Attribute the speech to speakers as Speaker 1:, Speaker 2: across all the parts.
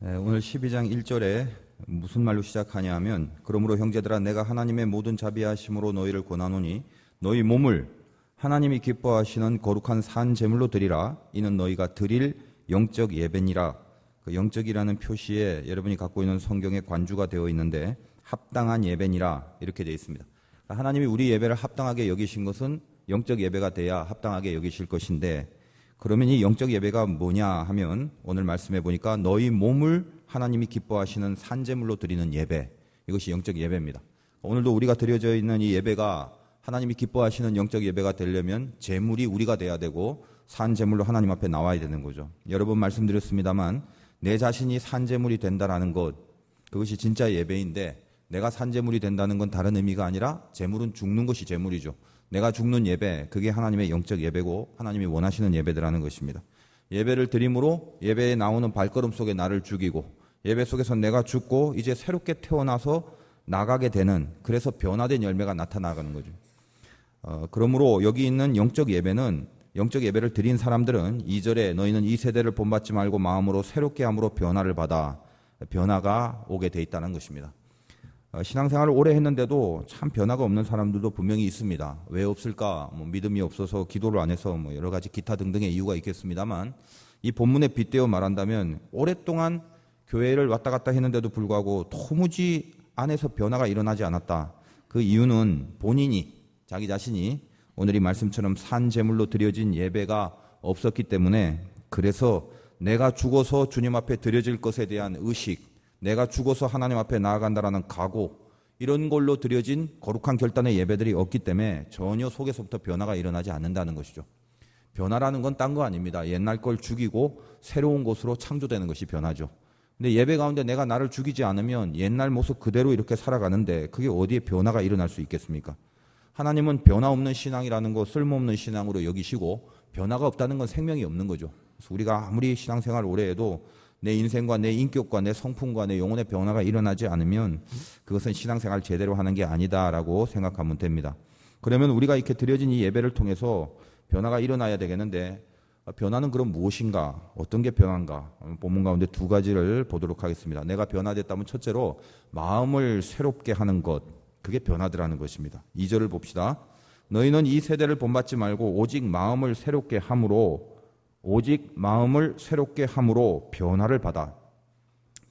Speaker 1: 오늘 12장 1절에 무슨 말로 시작하냐 하면, 그러므로 형제들아 내가 하나님의 모든 자비하심으로 너희를 권하노니 너희 몸을 하나님이 기뻐하시는 거룩한 산 제물로 드리라. 이는 너희가 드릴 영적 예배니라. 그 영적이라는 표시에 여러분이 갖고 있는 성경에 관주가 되어 있는데 합당한 예배니라 이렇게 되어 있습니다. 하나님이 우리 예배를 합당하게 여기신 것은 영적 예배가 돼야 합당하게 여기실 것인데, 그러면 이 영적 예배가 뭐냐 하면 오늘 말씀해 보니까 너희 몸을 하나님이 기뻐하시는 산제물로 드리는 예배, 이것이 영적 예배입니다. 오늘도 우리가 드려져 있는 이 예배가 하나님이 기뻐하시는 영적 예배가 되려면 제물이 우리가 돼야 되고 산제물로 하나님 앞에 나와야 되는 거죠. 여러 번 말씀드렸습니다만 내 자신이 산제물이 된다라는 것, 그것이 진짜 예배인데, 내가 산제물이 된다는 건 다른 의미가 아니라 제물은 죽는 것이 제물이죠. 내가 죽는 예배, 그게 하나님의 영적 예배고 하나님이 원하시는 예배라는 것입니다. 예배를 드림으로 예배에 나오는 발걸음 속에 나를 죽이고, 예배 속에서 내가 죽고 이제 새롭게 태어나서 나가게 되는, 그래서 변화된 열매가 나타나가는 거죠. 그러므로 여기 있는 영적 예배는, 영적 예배를 드린 사람들은 2절에 너희는 이 세대를 본받지 말고 마음으로 새롭게 함으로 변화를 받아, 변화가 오게 돼 있다는 것입니다. 신앙생활을 오래 했는데도 참 변화가 없는 사람들도 분명히 있습니다. 왜 없을까? 믿음이 없어서, 기도를 안 해서, 여러 가지 기타 등등의 이유가 있겠습니다만, 이 본문에 빗대어 말한다면 오랫동안 교회를 왔다 갔다 했는데도 불구하고 도무지 안에서 변화가 일어나지 않았다. 그 이유는 본인이, 자기 자신이 오늘 이 말씀처럼 산제물로 드려진 예배가 없었기 때문에, 그래서 내가 죽어서 주님 앞에 드려질 것에 대한 의식, 내가 죽어서 하나님 앞에 나아간다라는 각오, 이런 걸로 드려진 거룩한 결단의 예배들이 없기 때문에 전혀 속에서부터 변화가 일어나지 않는다는 것이죠. 변화라는 건 딴 거 아닙니다. 옛날 걸 죽이고 새로운 것으로 창조되는 것이 변화죠. 근데 예배 가운데 내가 나를 죽이지 않으면 옛날 모습 그대로 이렇게 살아가는데 그게 어디에 변화가 일어날 수 있겠습니까? 하나님은 변화 없는 신앙이라는 거 쓸모없는 신앙으로 여기시고, 변화가 없다는 건 생명이 없는 거죠. 그래서 우리가 아무리 신앙생활 오래 해도 내 인생과 내 인격과 내 성품과 내 영혼의 변화가 일어나지 않으면 그것은 신앙생활 제대로 하는 게 아니다라고 생각하면 됩니다. 그러면 우리가 이렇게 드려진 이 예배를 통해서 변화가 일어나야 되겠는데, 변화는 그럼 무엇인가? 어떤 게 변화인가? 본문 가운데 두 가지를 보도록 하겠습니다. 내가 변화됐다면 첫째로 마음을 새롭게 하는 것, 그게 변화더라는 것입니다. 2절을 봅시다. 너희는 이 세대를 본받지 말고 오직 마음을 새롭게 함으로, 오직 마음을 새롭게 함으로 변화를 받아.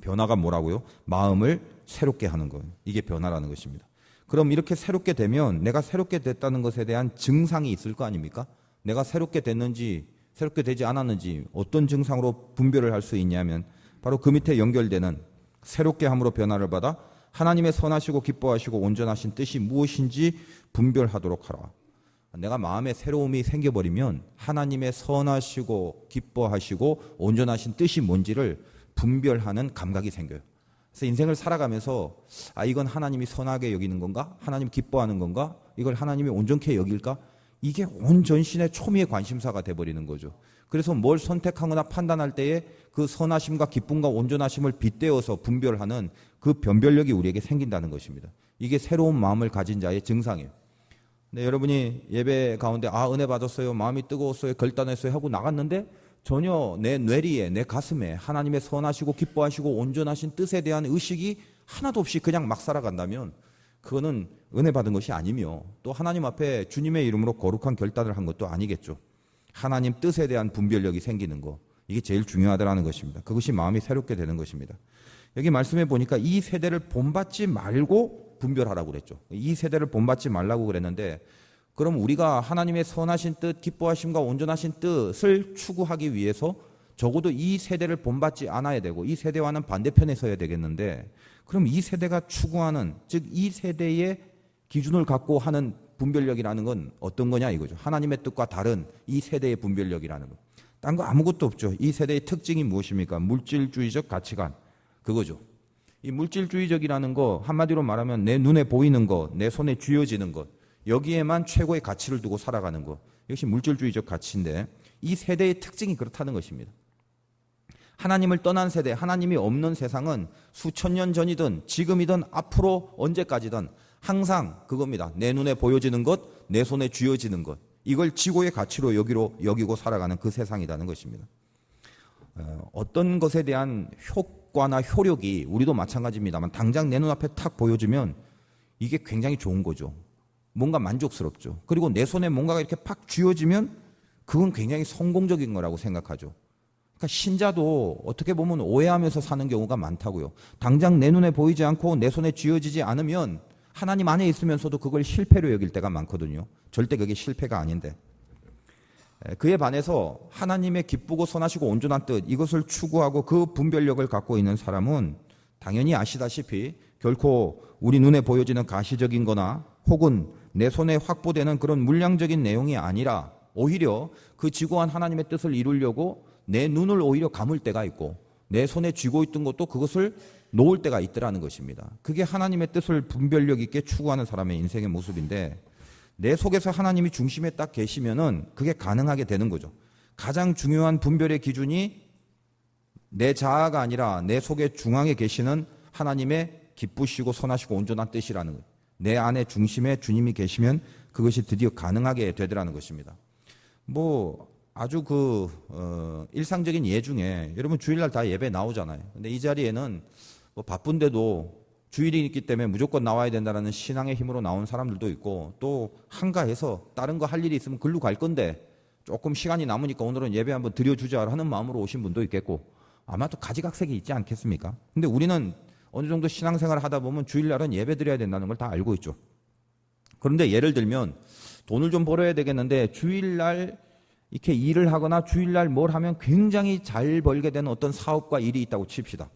Speaker 1: 변화가 뭐라고요? 마음을 새롭게 하는 거예요. 이게 변화라는 것입니다. 그럼 이렇게 새롭게 되면 내가 새롭게 됐다는 것에 대한 증상이 있을 거 아닙니까? 내가 새롭게 됐는지 새롭게 되지 않았는지 어떤 증상으로 분별을 할 수 있냐면, 바로 그 밑에 연결되는 새롭게 함으로 변화를 받아 하나님의 선하시고 기뻐하시고 온전하신 뜻이 무엇인지 분별하도록 하라. 내가 마음에 새로움이 생겨버리면 하나님의 선하시고 기뻐하시고 온전하신 뜻이 뭔지를 분별하는 감각이 생겨요. 그래서 인생을 살아가면서 이건 하나님이 선하게 여기는 건가? 하나님 기뻐하는 건가? 이걸 하나님이 온전케 여길까? 이게 온 전신의 초미의 관심사가 돼버리는 거죠. 그래서 뭘 선택하거나 판단할 때에 그 선하심과 기쁨과 온전하심을 빗대어서 분별하는 그 변별력이 우리에게 생긴다는 것입니다. 이게 새로운 마음을 가진 자의 증상이에요. 네, 여러분이 예배 가운데 은혜 받았어요, 마음이 뜨거웠어요, 결단했어요 하고 나갔는데 전혀 내 뇌리에, 내 가슴에 하나님의 선하시고 기뻐하시고 온전하신 뜻에 대한 의식이 하나도 없이 그냥 막 살아간다면 그거는 은혜 받은 것이 아니며, 또 하나님 앞에 주님의 이름으로 거룩한 결단을 한 것도 아니겠죠. 하나님 뜻에 대한 분별력이 생기는 거, 이게 제일 중요하다는 것입니다. 그것이 마음이 새롭게 되는 것입니다. 여기 말씀해 보니까 이 세대를 본받지 말고 분별하라고 그랬죠. 이 세대를 본받지 말라고 그랬는데, 그럼 우리가 하나님의 선하신 뜻, 기뻐하심과 온전하신 뜻을 추구하기 위해서 적어도 이 세대를 본받지 않아야 되고 이 세대와는 반대편에 서야 되겠는데, 그럼 이 세대가 추구하는, 즉 이 세대의 기준을 갖고 하는 분별력이라는 건 어떤 거냐 이거죠. 하나님의 뜻과 다른 이 세대의 분별력이라는 거. 딴 거 아무것도 없죠. 이 세대의 특징이 무엇입니까? 물질주의적 가치관, 그거죠. 이 물질주의적이라는 거 한마디로 말하면 내 눈에 보이는 것, 내 손에 쥐어지는 것, 여기에만 최고의 가치를 두고 살아가는 것, 이것이 물질주의적 가치인데, 이 세대의 특징이 그렇다는 것입니다. 하나님을 떠난 세대, 하나님이 없는 세상은 수천 년 전이든 지금이든 앞으로 언제까지든 항상 그겁니다. 내 눈에 보여지는 것, 내 손에 쥐어지는 것, 이걸 지고의 가치로 여기고 살아가는 그 세상이라는 것입니다. 어떤 것에 대한 효과나 효력이 우리도 마찬가지입니다만 당장 내 눈앞에 탁 보여지면 이게 굉장히 좋은 거죠. 뭔가 만족스럽죠. 그리고 내 손에 뭔가가 이렇게 팍 쥐어지면 그건 굉장히 성공적인 거라고 생각하죠. 그러니까 신자도 어떻게 보면 오해하면서 사는 경우가 많다고요. 당장 내 눈에 보이지 않고 내 손에 쥐어지지 않으면 하나님 안에 있으면서도 그걸 실패로 여길 때가 많거든요. 절대 그게 실패가 아닌데. 그에 반해서 하나님의 기쁘고 선하시고 온전한 뜻, 이것을 추구하고 그 분별력을 갖고 있는 사람은 당연히 아시다시피 결코 우리 눈에 보여지는 가시적인 거나 혹은 내 손에 확보되는 그런 물량적인 내용이 아니라 오히려 그 지고한 하나님의 뜻을 이루려고 내 눈을 오히려 감을 때가 있고 내 손에 쥐고 있던 것도 그것을 놓을 때가 있더라는 것입니다. 그게 하나님의 뜻을 분별력 있게 추구하는 사람의 인생의 모습인데 내 속에서 하나님이 중심에 딱 계시면은 그게 가능하게 되는 거죠. 가장 중요한 분별의 기준이 내 자아가 아니라 내 속의 중앙에 계시는 하나님의 기쁘시고 선하시고 온전한 뜻이라는 거예요. 내 안에 중심에 주님이 계시면 그것이 드디어 가능하게 되더라는 것입니다. 아주 일상적인 예 중에 여러분 주일날 다 예배 나오잖아요. 근데 이 자리에는 바쁜데도 주일이 있기 때문에 무조건 나와야 된다는 신앙의 힘으로 나온 사람들도 있고 또 한가해서 다른 거 할 일이 있으면 글로 갈 건데 조금 시간이 남으니까 오늘은 예배 한번 드려주자 하는 마음으로 오신 분도 있겠고 아마 또 가지각색이 있지 않겠습니까? 근데 우리는 어느 정도 신앙생활을 하다 보면 주일날은 예배 드려야 된다는 걸 다 알고 있죠. 그런데 예를 들면 돈을 좀 벌어야 되겠는데 주일날 이렇게 일을 하거나 주일날 뭘 하면 굉장히 잘 벌게 되는 어떤 사업과 일이 있다고 칩시다.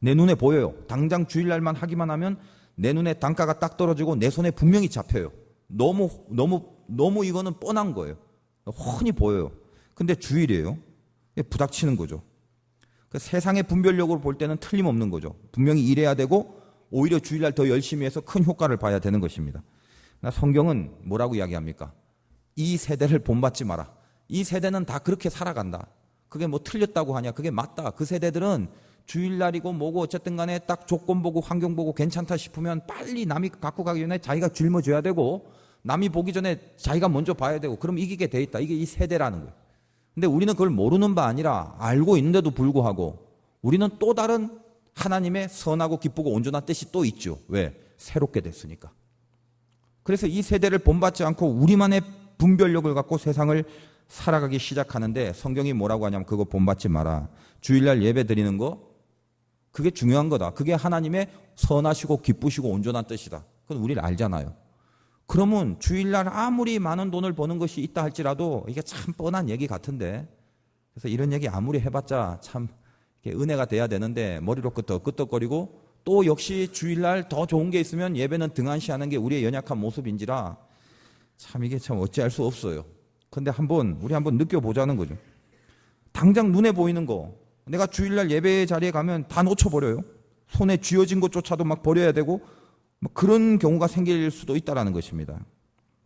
Speaker 1: 내 눈에 보여요. 당장 주일날만 하기만 하면 내 눈에 단가가 딱 떨어지고 내 손에 분명히 잡혀요. 너무 이거는 뻔한 거예요. 훤히 보여요. 근데 주일이에요. 부닥치는 거죠. 세상의 분별력으로 볼 때는 틀림없는 거죠. 분명히 일해야 되고 오히려 주일날 더 열심히 해서 큰 효과를 봐야 되는 것입니다. 성경은 뭐라고 이야기합니까? 이 세대를 본받지 마라. 이 세대는 다 그렇게 살아간다. 그게 틀렸다고 하냐? 그게 맞다. 그 세대들은 주일날이고 뭐고 어쨌든 간에 딱 조건 보고 환경 보고 괜찮다 싶으면 빨리 남이 갖고 가기 전에 자기가 짊어져야 되고 남이 보기 전에 자기가 먼저 봐야 되고 그럼 이기게 돼 있다. 이게 이 세대라는 거예요. 근데 우리는 그걸 모르는 바 아니라 알고 있는데도 불구하고 우리는 또 다른 하나님의 선하고 기쁘고 온전한 뜻이 또 있죠. 왜? 새롭게 됐으니까. 그래서 이 세대를 본받지 않고 우리만의 분별력을 갖고 세상을 살아가기 시작하는데 성경이 뭐라고 하냐면 그거 본받지 마라. 주일날 예배 드리는 거 그게 중요한 거다. 그게 하나님의 선하시고 기쁘시고 온전한 뜻이다. 그건 우리를 알잖아요. 그러면 주일날 아무리 많은 돈을 버는 것이 있다 할지라도 이게 참 뻔한 얘기 같은데 그래서 이런 얘기 아무리 해봤자 참 은혜가 돼야 되는데 머리로 끄떡끄떡거리고 또 역시 주일날 더 좋은 게 있으면 예배는 등한시하는 게 우리의 연약한 모습인지라 참 이게 참 어찌할 수 없어요. 근데 우리 한번 느껴보자는 거죠. 당장 눈에 보이는 거 내가 주일날 예배 자리에 가면 다 놓쳐버려요. 손에 쥐어진 것조차도 막 버려야 되고 그런 경우가 생길 수도 있다는 것입니다.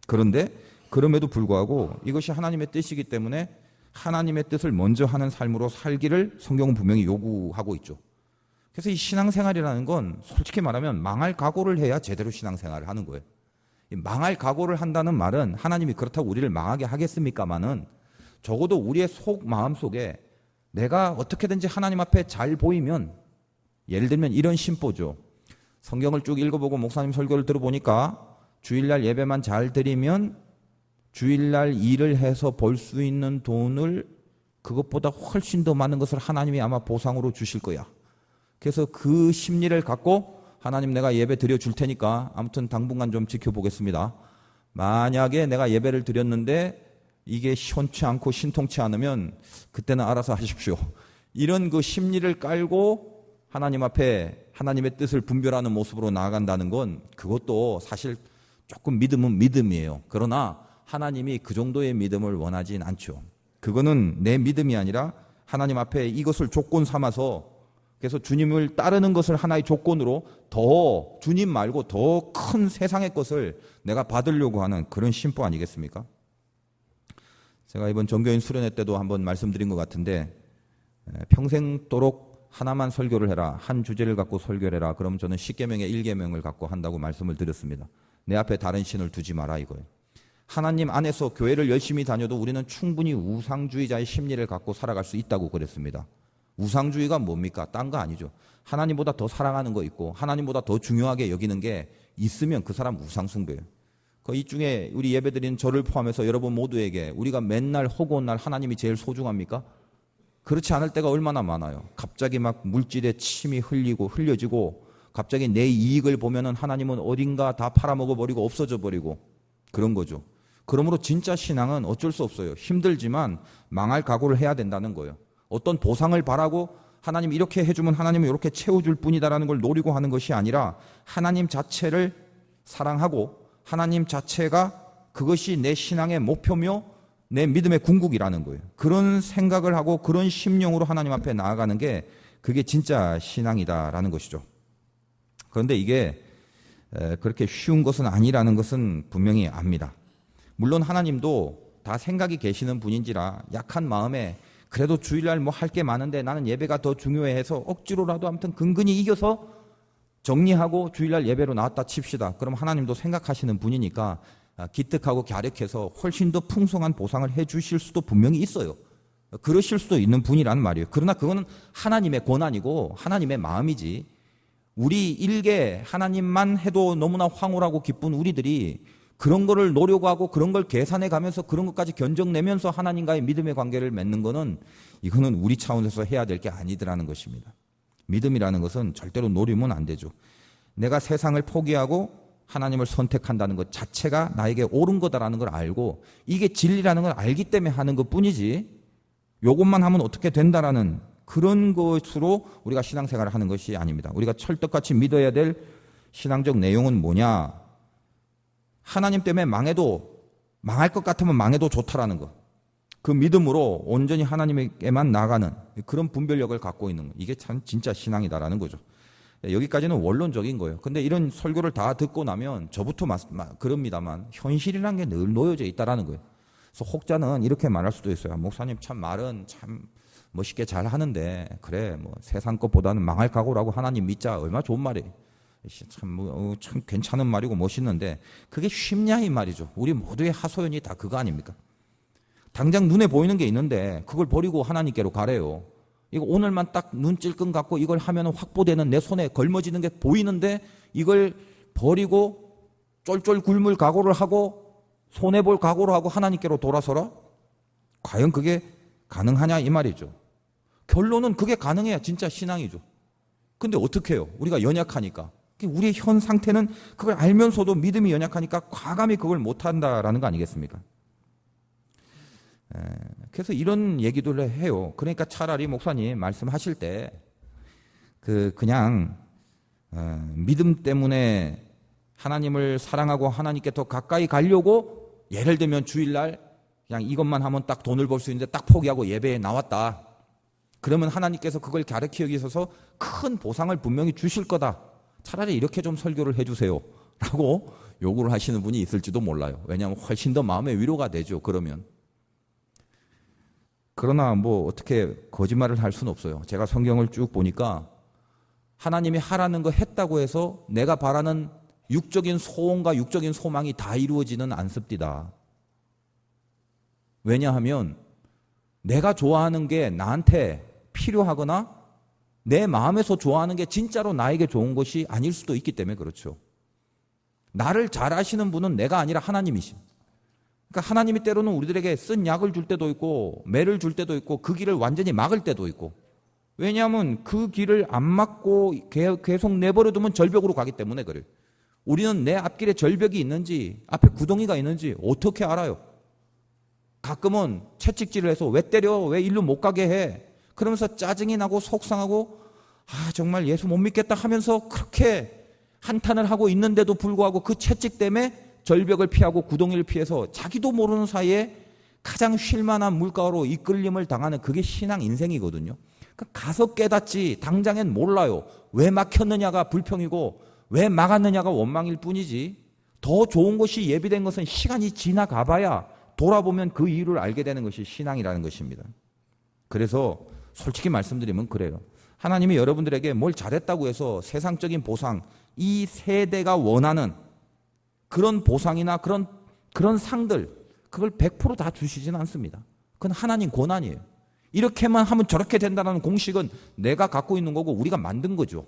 Speaker 1: 그런데 그럼에도 불구하고 이것이 하나님의 뜻이기 때문에 하나님의 뜻을 먼저 하는 삶으로 살기를 성경은 분명히 요구하고 있죠. 그래서 이 신앙생활이라는 건 솔직히 말하면 망할 각오를 해야 제대로 신앙생활을 하는 거예요. 망할 각오를 한다는 말은 하나님이 그렇다고 우리를 망하게 하겠습니까마는 적어도 우리의 마음속에 내가 어떻게든지 하나님 앞에 잘 보이면 예를 들면 이런 심보죠. 성경을 쭉 읽어보고 목사님 설교를 들어보니까 주일날 예배만 잘 드리면 주일날 일을 해서 벌 수 있는 돈을 그것보다 훨씬 더 많은 것을 하나님이 아마 보상으로 주실 거야. 그래서 그 심리를 갖고 하나님 내가 예배 드려줄 테니까 아무튼 당분간 좀 지켜보겠습니다. 만약에 내가 예배를 드렸는데 이게 시원치 않고 신통치 않으면 그때는 알아서 하십시오. 이런 그 심리를 깔고 하나님 앞에 하나님의 뜻을 분별하는 모습으로 나아간다는 건 그것도 사실 조금 믿음은 믿음이에요. 그러나 하나님이 그 정도의 믿음을 원하진 않죠. 그거는 내 믿음이 아니라 하나님 앞에 이것을 조건 삼아서 그래서 주님을 따르는 것을 하나의 조건으로 더 주님 말고 더 큰 세상의 것을 내가 받으려고 하는 그런 심보 아니겠습니까? 제가 이번 정교인 수련회 때도 한번 말씀드린 것 같은데 평생도록 하나만 설교를 해라. 한 주제를 갖고 설교를 해라. 그럼 저는 10계명의 1계명을 갖고 한다고 말씀을 드렸습니다. 내 앞에 다른 신을 두지 마라 이거예요. 하나님 안에서 교회를 열심히 다녀도 우리는 충분히 우상주의자의 심리를 갖고 살아갈 수 있다고 그랬습니다. 우상주의가 뭡니까? 딴 거 아니죠. 하나님보다 더 사랑하는 거 있고 하나님보다 더 중요하게 여기는 게 있으면 그 사람 우상숭배예요. 이 중에 우리 예배드리는 저를 포함해서 여러분 모두에게 우리가 맨날 허구한 날 하나님이 제일 소중합니까? 그렇지 않을 때가 얼마나 많아요. 갑자기 막 물질에 침이 흘려지고 갑자기 내 이익을 보면은 하나님은 어딘가 다 팔아먹어버리고 없어져 버리고 그런 거죠. 그러므로 진짜 신앙은 어쩔 수 없어요. 힘들지만 망할 각오를 해야 된다는 거예요. 어떤 보상을 바라고 하나님 이렇게 해주면 하나님은 이렇게 채워줄 뿐이다라는 걸 노리고 하는 것이 아니라 하나님 자체를 사랑하고 하나님 자체가 그것이 내 신앙의 목표며 내 믿음의 궁극이라는 거예요. 그런 생각을 하고 그런 심령으로 하나님 앞에 나아가는 게 그게 진짜 신앙이다라는 것이죠. 그런데 이게 그렇게 쉬운 것은 아니라는 것은 분명히 압니다. 물론 하나님도 다 생각이 계시는 분인지라 약한 마음에 그래도 주일날 뭐 할 게 많은데 나는 예배가 더 중요해 해서 억지로라도 아무튼 근근히 이겨서 정리하고 주일날 예배로 나왔다 칩시다. 그럼 하나님도 생각하시는 분이니까 기특하고 갸륵해서 훨씬 더 풍성한 보상을 해 주실 수도 분명히 있어요. 그러실 수도 있는 분이란 말이에요. 그러나 그거는 하나님의 권한이고 하나님의 마음이지 우리 일개 하나님만 해도 너무나 황홀하고 기쁜 우리들이 그런 거를 노려고 하고 그런 걸 계산해 가면서 그런 것까지 견적내면서 하나님과의 믿음의 관계를 맺는 거는 이거는 우리 차원에서 해야 될 게 아니더라는 것입니다. 믿음이라는 것은 절대로 노리면 안 되죠. 내가 세상을 포기하고 하나님을 선택한다는 것 자체가 나에게 옳은 거다라는 걸 알고 이게 진리라는 걸 알기 때문에 하는 것 뿐이지 요것만 하면 어떻게 된다라는 그런 것으로 우리가 신앙생활을 하는 것이 아닙니다. 우리가 철떡같이 믿어야 될 신앙적 내용은 뭐냐? 하나님 때문에 망할 것 같으면 망해도 좋다라는 것. 그 믿음으로 온전히 하나님에게만 나가는 그런 분별력을 갖고 있는 것. 이게 참 진짜 신앙이다라는 거죠. 여기까지는 원론적인 거예요. 근데 이런 설교를 다 듣고 나면 저부터 그럽니다만 현실이라는 게 늘 놓여져 있다라는 거예요. 그래서 혹자는 이렇게 말할 수도 있어요. 목사님 참 말은 참 멋있게 잘 하는데 그래 뭐 세상 것보다는 망할 각오라고 하나님 믿자. 얼마나 좋은 말이에요. 참 괜찮은 말이고 멋있는데 그게 쉽냐 이 말이죠. 우리 모두의 하소연이 다 그거 아닙니까? 당장 눈에 보이는 게 있는데 그걸 버리고 하나님께로 가래요. 이거 오늘만 딱 눈찔끔 갖고 이걸 하면 확보되는 내 손에 걸머지는 게 보이는데 이걸 버리고 쫄쫄 굶을 각오를 하고 손해볼 각오를 하고 하나님께로 돌아서라? 과연 그게 가능하냐 이 말이죠. 결론은 그게 가능해야 진짜 신앙이죠. 근데 어떻게 해요? 우리가 연약하니까. 우리의 현 상태는 그걸 알면서도 믿음이 연약하니까 과감히 그걸 못한다라는 거 아니겠습니까? 그래서 이런 얘기들을 해요. 그러니까 차라리 목사님 말씀하실 때 그냥 믿음 때문에 하나님을 사랑하고 하나님께 더 가까이 가려고 예를 들면 주일날 그냥 이것만 하면 딱 돈을 벌 수 있는데 딱 포기하고 예배에 나왔다. 그러면 하나님께서 그걸 가르쳐 여기셔서 큰 보상을 분명히 주실 거다. 차라리 이렇게 좀 설교를 해주세요. 라고 요구를 하시는 분이 있을지도 몰라요. 왜냐하면 훨씬 더 마음의 위로가 되죠. 그러면. 그러나 뭐 어떻게 거짓말을 할 수는 없어요. 제가 성경을 쭉 보니까 하나님이 하라는 거 했다고 해서 내가 바라는 육적인 소원과 육적인 소망이 다 이루어지는 않습니다. 왜냐하면 내가 좋아하는 게 나한테 필요하거나 내 마음에서 좋아하는 게 진짜로 나에게 좋은 것이 아닐 수도 있기 때문에 그렇죠. 나를 잘 아시는 분은 내가 아니라 하나님이십니다. 그러니까 하나님이 때로는 우리들에게 쓴 약을 줄 때도 있고 매를 줄 때도 있고 그 길을 완전히 막을 때도 있고 왜냐하면 그 길을 안 막고 계속 내버려두면 절벽으로 가기 때문에 그래요. 우리는 내 앞길에 절벽이 있는지 앞에 구덩이가 있는지 어떻게 알아요? 가끔은 채찍질을 해서 왜 때려? 왜 일로 못 가게 해? 그러면서 짜증이 나고 속상하고 정말 예수 못 믿겠다 하면서 그렇게 한탄을 하고 있는데도 불구하고 그 채찍 때문에 절벽을 피하고 구덩이를 피해서 자기도 모르는 사이에 가장 쉴만한 물가로 이끌림을 당하는 그게 신앙 인생이거든요. 그러니까 가서 깨닫지 당장엔 몰라요. 왜 막혔느냐가 불평이고 왜 막았느냐가 원망일 뿐이지 더 좋은 것이 예비된 것은 시간이 지나가 봐야 돌아보면 그 이유를 알게 되는 것이 신앙이라는 것입니다. 그래서 솔직히 말씀드리면 그래요. 하나님이 여러분들에게 뭘 잘했다고 해서 세상적인 보상, 이 세대가 원하는 그런 보상이나 그런 상들 그걸 100% 다 주시진 않습니다. 그건 하나님 권한이에요. 이렇게만 하면 저렇게 된다는 공식은 내가 갖고 있는 거고 우리가 만든 거죠.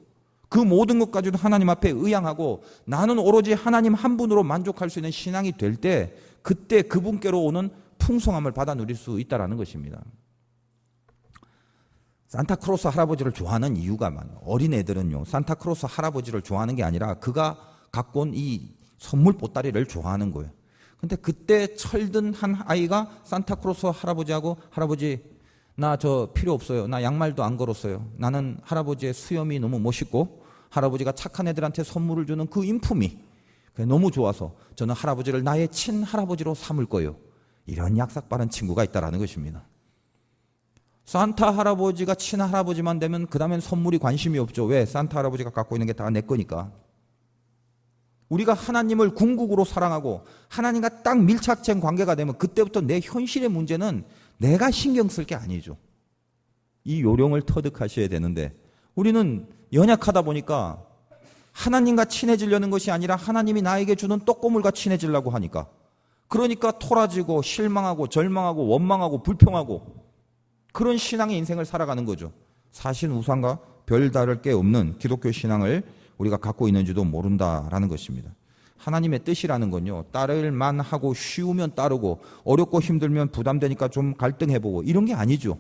Speaker 1: 그 모든 것까지도 하나님 앞에 의향하고 나는 오로지 하나님 한 분으로 만족할 수 있는 신앙이 될 때 그때 그분께로 오는 풍성함을 받아 누릴 수 있다는 것입니다. 산타크로스 할아버지를 좋아하는 이유가 많아요. 어린애들은요, 산타크로스 할아버지를 좋아하는 게 아니라 그가 갖고 온 이 선물 보따리를 좋아하는 거예요. 근데 그때 철든 한 아이가 산타크로스 할아버지하고 할아버지 나 저 필요 없어요. 나 양말도 안 걸었어요. 나는 할아버지의 수염이 너무 멋있고 할아버지가 착한 애들한테 선물을 주는 그 인품이 너무 좋아서 저는 할아버지를 나의 친할아버지로 삼을 거예요. 이런 약삭빠른 친구가 있다는 것입니다. 산타 할아버지가 친할아버지만 되면 그 다음엔 선물이 관심이 없죠. 왜? 산타 할아버지가 갖고 있는 게 다 내 거니까. 우리가 하나님을 궁극으로 사랑하고 하나님과 딱 밀착된 관계가 되면 그때부터 내 현실의 문제는 내가 신경 쓸 게 아니죠. 이 요령을 터득하셔야 되는데 우리는 연약하다 보니까 하나님과 친해지려는 것이 아니라 하나님이 나에게 주는 떡고물과 친해지려고 하니까 그러니까 토라지고 실망하고 절망하고 원망하고 불평하고 그런 신앙의 인생을 살아가는 거죠. 사실 우상과 별다를 게 없는 기독교 신앙을 우리가 갖고 있는지도 모른다라는 것입니다. 하나님의 뜻이라는 건요, 따를만 하고 쉬우면 따르고 어렵고 힘들면 부담되니까 좀 갈등해보고 이런 게 아니죠.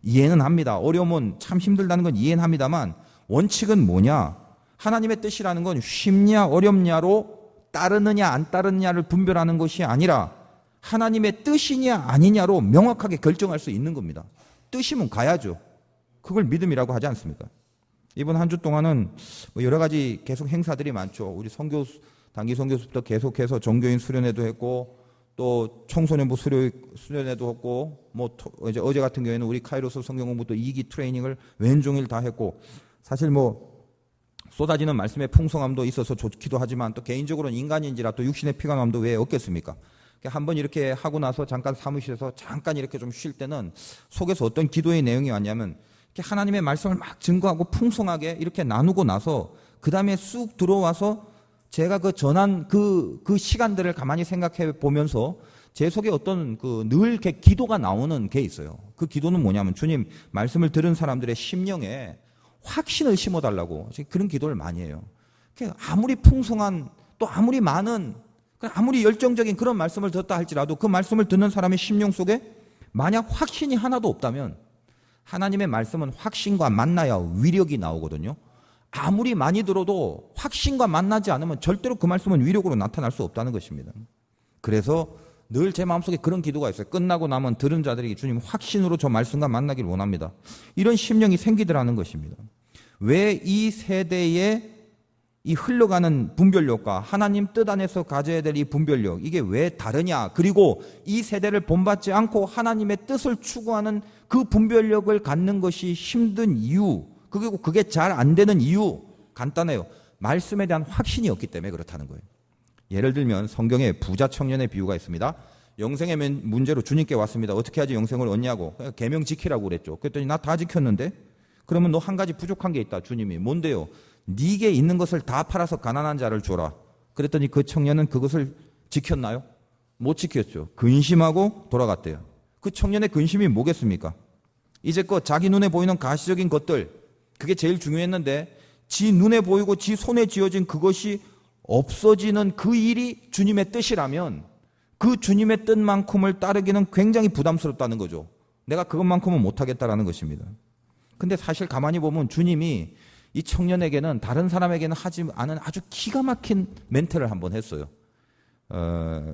Speaker 1: 이해는 합니다. 어려우면 참 힘들다는 건 이해는 합니다만 원칙은 뭐냐? 하나님의 뜻이라는 건 쉽냐 어렵냐로 따르느냐 안 따르느냐를 분별하는 것이 아니라 하나님의 뜻이냐 아니냐로 명확하게 결정할 수 있는 겁니다. 뜻이면 가야죠. 그걸 믿음이라고 하지 않습니까? 이번 한 주 동안은 여러 가지 계속 행사들이 많죠. 우리 단기 선교수부터 계속해서 종교인 수련회도 했고 또 청소년부 수련회도 했고 이제 어제 같은 경우에는 우리 카이로스 성경공부도 2기 트레이닝을 왼종일 다 했고 사실 쏟아지는 말씀의 풍성함도 있어서 좋기도 하지만 또 개인적으로는 인간인지라 또 육신의 피곤함도 왜 없겠습니까? 한번 이렇게 하고 나서 잠깐 사무실에서 잠깐 이렇게 좀 쉴 때는 속에서 어떤 기도의 내용이 왔냐면 하나님의 말씀을 막 증거하고 풍성하게 이렇게 나누고 나서 그 다음에 쑥 들어와서 제가 그 전한 그 시간들을 가만히 생각해 보면서 제 속에 어떤 늘 기도가 나오는 게 있어요. 그 기도는 뭐냐면 주님 말씀을 들은 사람들의 심령에 확신을 심어달라고 그런 기도를 많이 해요. 아무리 풍성한 또 아무리 많은 아무리 열정적인 그런 말씀을 듣다 할지라도 그 말씀을 듣는 사람의 심령 속에 만약 확신이 하나도 없다면 하나님의 말씀은 확신과 만나야 위력이 나오거든요. 아무리 많이 들어도 확신과 만나지 않으면 절대로 그 말씀은 위력으로 나타날 수 없다는 것입니다. 그래서 늘 제 마음속에 그런 기도가 있어요. 끝나고 나면 들은 자들에게 주님 확신으로 저 말씀과 만나기를 원합니다. 이런 심령이 생기더라는 것입니다. 왜 이 세대에 이 흘러가는 분별력과 하나님 뜻 안에서 가져야 될 이 분별력 이게 왜 다르냐, 그리고 이 세대를 본받지 않고 하나님의 뜻을 추구하는 그 분별력을 갖는 것이 힘든 이유, 그리고 그게 잘 안 되는 이유 간단해요. 말씀에 대한 확신이 없기 때문에 그렇다는 거예요. 예를 들면 성경에 부자 청년의 비유가 있습니다. 영생의 문제로 주님께 왔습니다. 어떻게 하지 영생을 얻냐고. 계명 지키라고 그랬죠. 그랬더니 나 다 지켰는데. 그러면 너 한 가지 부족한 게 있다. 주님이 뭔데요? 네게 있는 것을 다 팔아서 가난한 자를 줘라. 그랬더니 그 청년은 그것을 지켰나요? 못 지켰죠. 근심하고 돌아갔대요. 그 청년의 근심이 뭐겠습니까? 이제껏 자기 눈에 보이는 가시적인 것들, 그게 제일 중요했는데 지 눈에 보이고 지 손에 쥐어진 그것이 없어지는 그 일이 주님의 뜻이라면 그 주님의 뜻만큼을 따르기는 굉장히 부담스럽다는 거죠. 내가 그것만큼은 못하겠다라는 것입니다. 근데 사실 가만히 보면 주님이 이 청년에게는 다른 사람에게는 하지 않은 아주 기가 막힌 멘트를 한번 했어요.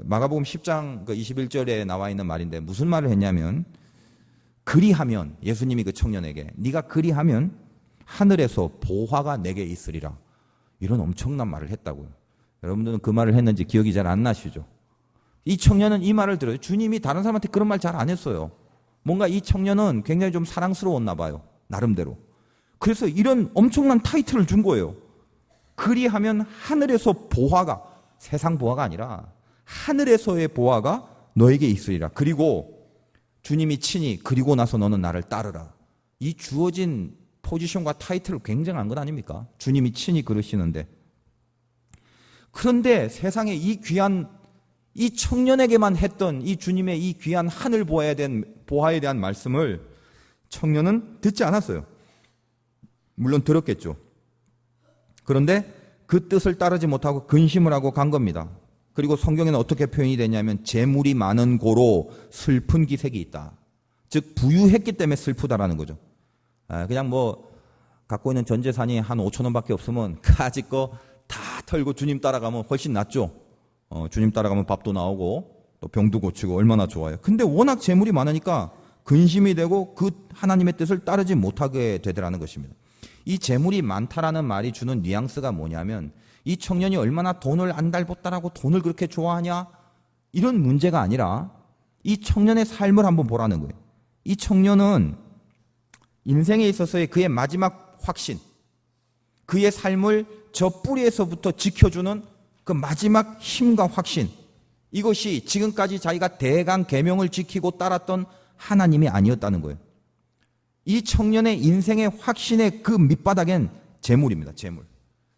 Speaker 1: 마가복음 10장 21절에 나와 있는 말인데 무슨 말을 했냐면 그리하면, 예수님이 그 청년에게 네가 그리하면 하늘에서 보화가 내게 있으리라, 이런 엄청난 말을 했다고요. 여러분들은 그 말을 했는지 기억이 잘 안 나시죠? 이 청년은 이 말을 들어요. 주님이 다른 사람한테 그런 말 잘 안 했어요. 뭔가 이 청년은 굉장히 좀 사랑스러웠나 봐요, 나름대로. 그래서 이런 엄청난 타이틀을 준 거예요. 그리하면 하늘에서 보화가, 세상 보화가 아니라 하늘에서의 보화가 너에게 있으리라. 그리고 주님이 친히 그리고 나서 너는 나를 따르라. 이 주어진 포지션과 타이틀을 굉장한 것 아닙니까? 주님이 친히 그러시는데. 그런데 세상에 이 귀한, 이 청년에게만 했던 이 주님의 이 귀한 하늘 보화에 대한 말씀을 청년은 듣지 않았어요. 물론 들었겠죠. 그런데 그 뜻을 따르지 못하고 근심을 하고 간 겁니다. 그리고 성경에는 어떻게 표현이 되냐면 재물이 많은 고로 슬픈 기색이 있다. 즉 부유했기 때문에 슬프다라는 거죠. 그냥 뭐 갖고 있는 전 재산이 한 5천 원밖에 없으면 가지 거 다 털고 주님 따라가면 훨씬 낫죠. 주님 따라가면 밥도 나오고 또 병도 고치고 얼마나 좋아요. 근데 워낙 재물이 많으니까 근심이 되고 그 하나님의 뜻을 따르지 못하게 되더라는 것입니다. 이 재물이 많다라는 말이 주는 뉘앙스가 뭐냐면 이 청년이 얼마나 돈을 안달벗다라고 돈을 그렇게 좋아하냐 이런 문제가 아니라 이 청년의 삶을 한번 보라는 거예요. 이 청년은 인생에 있어서의 그의 마지막 확신, 그의 삶을 저 뿌리에서부터 지켜주는 그 마지막 힘과 확신, 이것이 지금까지 자기가 대강 계명을 지키고 따랐던 하나님이 아니었다는 거예요. 이 청년의 인생의 확신의 그 밑바닥엔 재물입니다.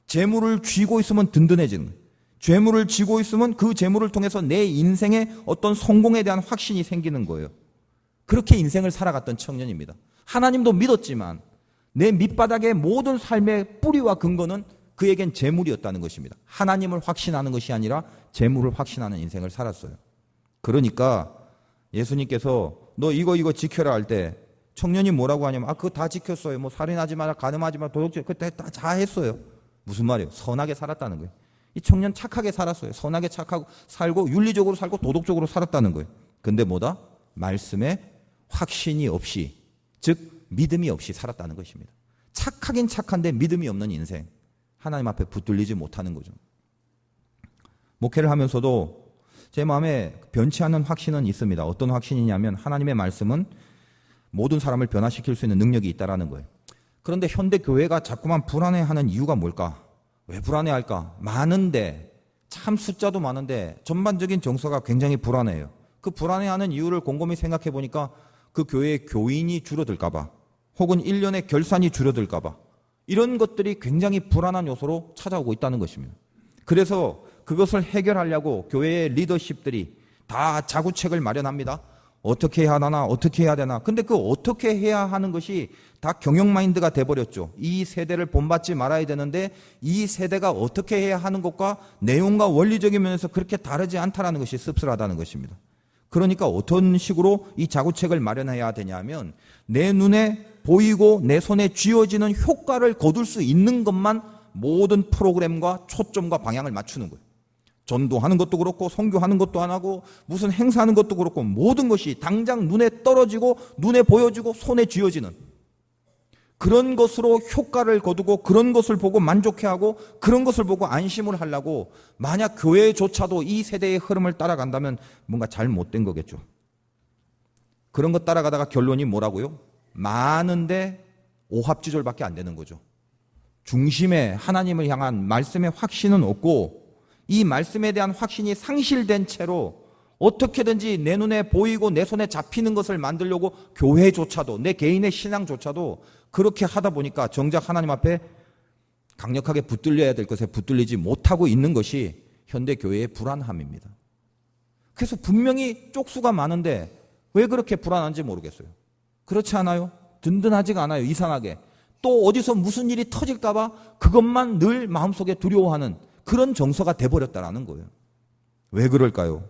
Speaker 1: 재물을 쥐고 있으면 든든해지는 거예요. 재물을 쥐고 있으면 그 재물을 통해서 내 인생의 어떤 성공에 대한 확신이 생기는 거예요. 그렇게 인생을 살아갔던 청년입니다. 하나님도 믿었지만 내 밑바닥의 모든 삶의 뿌리와 근거는 그에겐 재물이었다는 것입니다. 하나님을 확신하는 것이 아니라 재물을 확신하는 인생을 살았어요. 그러니까 예수님께서 너 이거 지켜라 할 때 청년이 뭐라고 하냐면 그거 다 지켰어요. 뭐 살인하지 마라, 간음하지 마라, 도둑질 그때 다 했어요. 무슨 말이에요? 선하게 살았다는 거예요. 이 청년 착하게 살았어요. 선하게 착하고 살고 윤리적으로 살고 도덕적으로 살았다는 거예요. 근데 뭐다? 말씀에 확신이 없이, 즉 믿음이 없이 살았다는 것입니다. 착하긴 착한데 믿음이 없는 인생, 하나님 앞에 붙들리지 못하는 거죠. 목회를 하면서도 제 마음에 변치 않는 확신은 있습니다. 어떤 확신이냐면 하나님의 말씀은 모든 사람을 변화시킬 수 있는 능력이 있다라는 거예요. 그런데 현대 교회가 자꾸만 불안해하는 이유가 뭘까? 왜 불안해할까? 많은데, 참 숫자도 많은데 전반적인 정서가 굉장히 불안해요. 그 불안해하는 이유를 곰곰이 생각해 보니까 그 교회의 교인이 줄어들까 봐, 혹은 1년의 결산이 줄어들까 봐, 이런 것들이 굉장히 불안한 요소로 찾아오고 있다는 것입니다. 그래서 그것을 해결하려고 교회의 리더십들이 다 자구책을 마련합니다. 어떻게 해야 하나, 어떻게 해야 되나. 근데 그 어떻게 해야 하는 것이 다 경영 마인드가 돼버렸죠. 이 세대를 본받지 말아야 되는데 이 세대가 어떻게 해야 하는 것과 내용과 원리적인 면에서 그렇게 다르지 않다는 것이 씁쓸하다는 것입니다. 그러니까 어떤 식으로 이 자구책을 마련해야 되냐면 내 눈에 보이고 내 손에 쥐어지는 효과를 거둘 수 있는 것만 모든 프로그램과 초점과 방향을 맞추는 거예요. 전도하는 것도 그렇고 선교하는 것도 안 하고 무슨 행사하는 것도 그렇고 모든 것이 당장 눈에 떨어지고 눈에 보여지고 손에 쥐어지는 그런 것으로 효과를 거두고 그런 것을 보고 만족해하고 그런 것을 보고 안심을 하려고, 만약 교회조차도 이 세대의 흐름을 따라간다면 뭔가 잘못된 거겠죠. 그런 것 따라가다가 결론이 뭐라고요? 많은데 오합지졸밖에 안 되는 거죠. 중심에 하나님을 향한 말씀의 확신은 없고 이 말씀에 대한 확신이 상실된 채로 어떻게든지 내 눈에 보이고 내 손에 잡히는 것을 만들려고 교회조차도, 내 개인의 신앙조차도 그렇게 하다 보니까 정작 하나님 앞에 강력하게 붙들려야 될 것에 붙들리지 못하고 있는 것이 현대 교회의 불안함입니다. 그래서 분명히 쪽수가 많은데 왜 그렇게 불안한지 모르겠어요. 그렇지 않아요? 든든하지가 않아요. 이상하게. 또 어디서 무슨 일이 터질까 봐 그것만 늘 마음속에 두려워하는 그런 정서가 돼버렸다라는 거예요. 왜 그럴까요?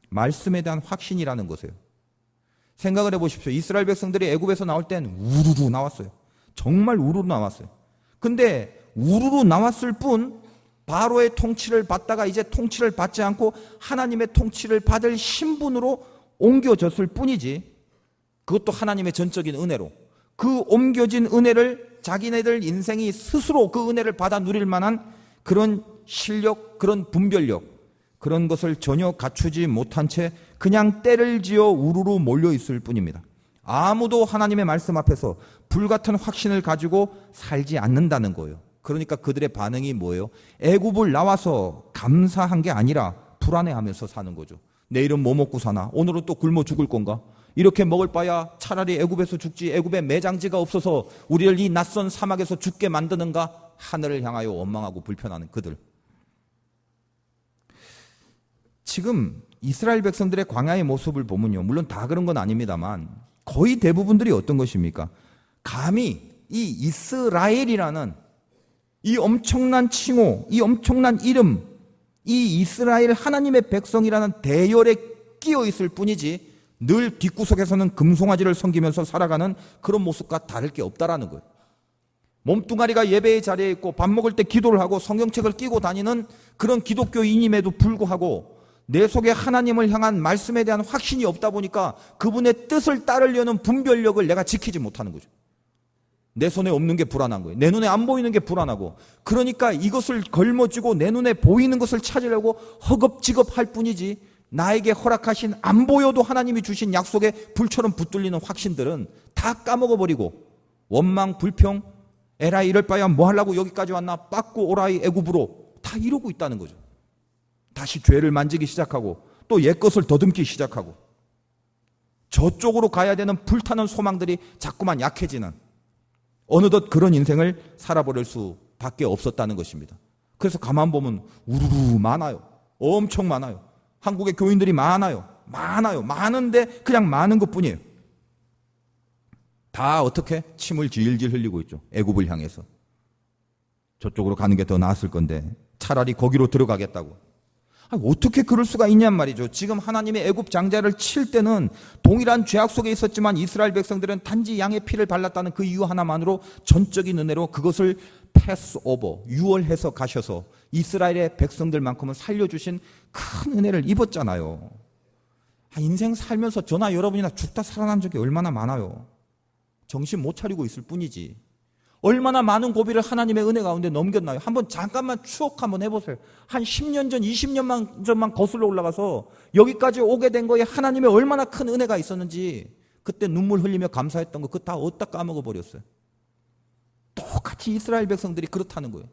Speaker 1: 말씀에 대한 확신이라는 것이에요. 생각을 해보십시오. 이스라엘 백성들이 애굽에서 나올 땐 우르르 나왔어요. 정말 우르르 나왔어요. 근데 우르르 나왔을 뿐 바로의 통치를 받다가 이제 통치를 받지 않고 하나님의 통치를 받을 신분으로 옮겨졌을 뿐이지, 그것도 하나님의 전적인 은혜로 그 옮겨진 은혜를 자기네들 인생이 스스로 그 은혜를 받아 누릴 만한 그런 실력, 그런 분별력, 그런 것을 전혀 갖추지 못한 채 그냥 때를 지어 우르르 몰려있을 뿐입니다. 아무도 하나님의 말씀 앞에서 불같은 확신을 가지고 살지 않는다는 거예요. 그러니까 그들의 반응이 뭐예요? 애굽을 나와서 감사한 게 아니라 불안해하면서 사는 거죠. 내일은 뭐 먹고 사나? 오늘은 또 굶어 죽을 건가? 이렇게 먹을 바야 차라리 애굽에서 죽지, 애굽에 매장지가 없어서 우리를 이 낯선 사막에서 죽게 만드는가? 하늘을 향하여 원망하고 불편하는 그들. 지금 이스라엘 백성들의 광야의 모습을 보면요, 물론 다 그런 건 아닙니다만 거의 대부분들이 어떤 것입니까? 감히 이 이스라엘이라는 이 엄청난 칭호, 이 엄청난 이름, 이 이스라엘 하나님의 백성이라는 대열에 끼어 있을 뿐이지 늘 뒷구석에서는 금송아지를 섬기면서 살아가는 그런 모습과 다를 게 없다라는 거예요. 몸뚱아리가 예배의 자리에 있고 밥 먹을 때 기도를 하고 성경책을 끼고 다니는 그런 기독교인임에도 불구하고 내 속에 하나님을 향한 말씀에 대한 확신이 없다 보니까 그분의 뜻을 따르려는 분별력을 내가 지키지 못하는 거죠. 내 손에 없는 게 불안한 거예요. 내 눈에 안 보이는 게 불안하고, 그러니까 이것을 걸머쥐고 내 눈에 보이는 것을 찾으려고 허겁지겁할 뿐이지 나에게 허락하신 안 보여도 하나님이 주신 약속에 불처럼 붙들리는 확신들은 다 까먹어버리고 원망, 불평, 에라 이럴 바야 뭐 하려고 여기까지 왔나, 빠꾸 오라이 애굽으로 다 이러고 있다는 거죠. 다시 죄를 만지기 시작하고 또 옛 것을 더듬기 시작하고 저쪽으로 가야 되는 불타는 소망들이 자꾸만 약해지는, 어느덧 그런 인생을 살아버릴 수밖에 없었다는 것입니다. 그래서 가만 보면 우르르 많아요. 엄청 많아요. 한국의 교인들이 많아요. 많은데 그냥 많은 것뿐이에요. 다 어떻게? 침을 질질 흘리고 있죠. 애굽을 향해서. 저쪽으로 가는 게 더 나았을 건데 차라리 거기로 들어가겠다고. 어떻게 그럴 수가 있냔 말이죠. 지금 하나님의 애굽 장자를 칠 때는 동일한 죄악 속에 있었지만 이스라엘 백성들은 단지 양의 피를 발랐다는 그 이유 하나만으로 전적인 은혜로 그것을 패스오버, 유월해서 가셔서 이스라엘의 백성들만큼은 살려주신 큰 은혜를 입었잖아요. 인생 살면서 저나 여러분이나 죽다 살아난 적이 얼마나 많아요. 정신 못 차리고 있을 뿐이지. 얼마나 많은 고비를 하나님의 은혜 가운데 넘겼나요? 한번 잠깐만 추억 한번 해보세요. 한 10년 전, 20년 전만 거슬러 올라가서 여기까지 오게 된 거에 하나님의 얼마나 큰 은혜가 있었는지 그때 눈물 흘리며 감사했던 거 그거 다 어디다 까먹어버렸어요. 똑같이 이스라엘 백성들이 그렇다는 거예요.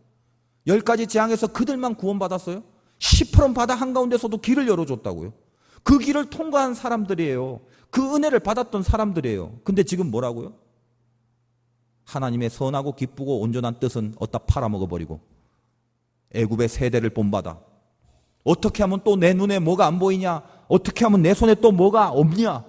Speaker 1: 10가지 재앙에서 그들만 구원받았어요? 시퍼런 바다 한가운데서도 길을 열어줬다고요. 그 길을 통과한 사람들이에요. 그 은혜를 받았던 사람들이에요. 근데 지금 뭐라고요? 하나님의 선하고 기쁘고 온전한 뜻은 어디다 팔아먹어버리고 애굽의 세대를 본받아. 어떻게 하면 또 내 눈에 뭐가 안 보이냐, 어떻게 하면 내 손에 또 뭐가 없냐,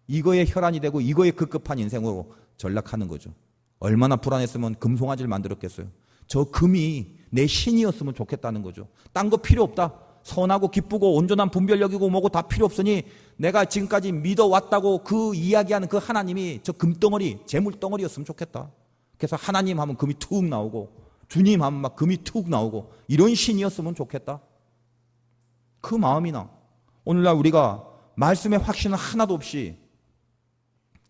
Speaker 1: 이거에 혈안이 되고 이거에 급급한 인생으로 전락하는 거죠. 얼마나 불안했으면 금송아지를 만들었겠어요. 저 금이 내 신이었으면 좋겠다는 거죠. 딴 거 필요 없다. 선하고 기쁘고 온전한 분별력이고 뭐고 다 필요 없으니 내가 지금까지 믿어왔다고 그 이야기하는 그 하나님이 저 금덩어리, 재물덩어리였으면 좋겠다. 그래서 하나님 하면 금이 툭 나오고 주님 하면 막 금이 툭 나오고 이런 신이었으면 좋겠다. 그 마음이나 오늘날 우리가 말씀의 확신은 하나도 없이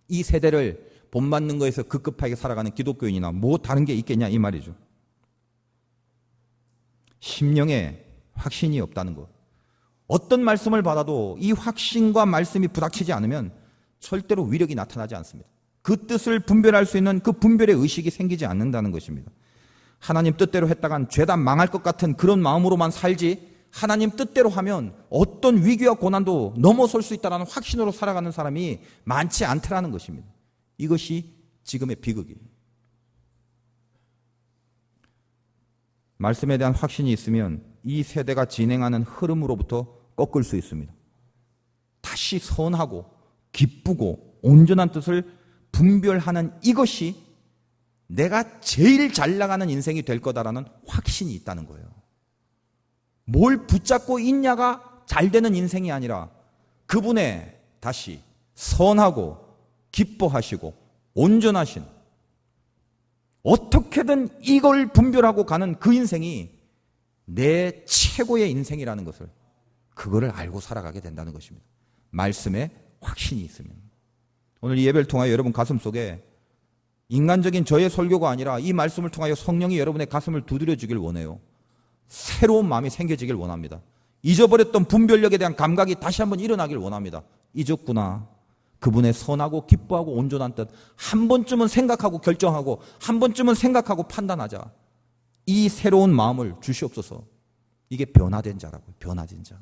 Speaker 1: 이 세대를 본받는 거에서 급급하게 살아가는 기독교인이나 뭐 다른 게 있겠냐 이 말이죠. 심령에 확신이 없다는 것. 어떤 말씀을 받아도 이 확신과 말씀이 부닥치지 않으면 절대로 위력이 나타나지 않습니다. 그 뜻을 분별할 수 있는 그 분별의 의식이 생기지 않는다는 것입니다. 하나님 뜻대로 했다간 죄다 망할 것 같은 그런 마음으로만 살지, 하나님 뜻대로 하면 어떤 위기와 고난도 넘어설 수 있다는 확신으로 살아가는 사람이 많지 않더라는 것입니다. 이것이 지금의 비극이에요. 말씀에 대한 확신이 있으면 이 세대가 진행하는 흐름으로부터 꺾을 수 있습니다. 다시 선하고 기쁘고 온전한 뜻을 분별하는 이것이 내가 제일 잘 나가는 인생이 될 거다라는 확신이 있다는 거예요. 뭘 붙잡고 있냐가 잘 되는 인생이 아니라 그분의 다시 선하고 기뻐하시고 온전하신, 어떻게든 이걸 분별하고 가는 그 인생이 내 최고의 인생이라는 것을, 그거를 알고 살아가게 된다는 것입니다. 말씀에 확신이 있으면. 오늘 이 예배를 통하여 여러분 가슴 속에 인간적인 저의 설교가 아니라 이 말씀을 통하여 성령이 여러분의 가슴을 두드려 주길 원해요. 새로운 마음이 생겨지길 원합니다. 잊어버렸던 분별력에 대한 감각이 다시 한번 일어나길 원합니다. 잊었구나. 그분의 선하고 기뻐하고 온전한 뜻 한 번쯤은 생각하고 결정하고 한 번쯤은 생각하고 판단하자. 이 새로운 마음을 주시옵소서. 이게 변화된 자라고요. 변화된 자.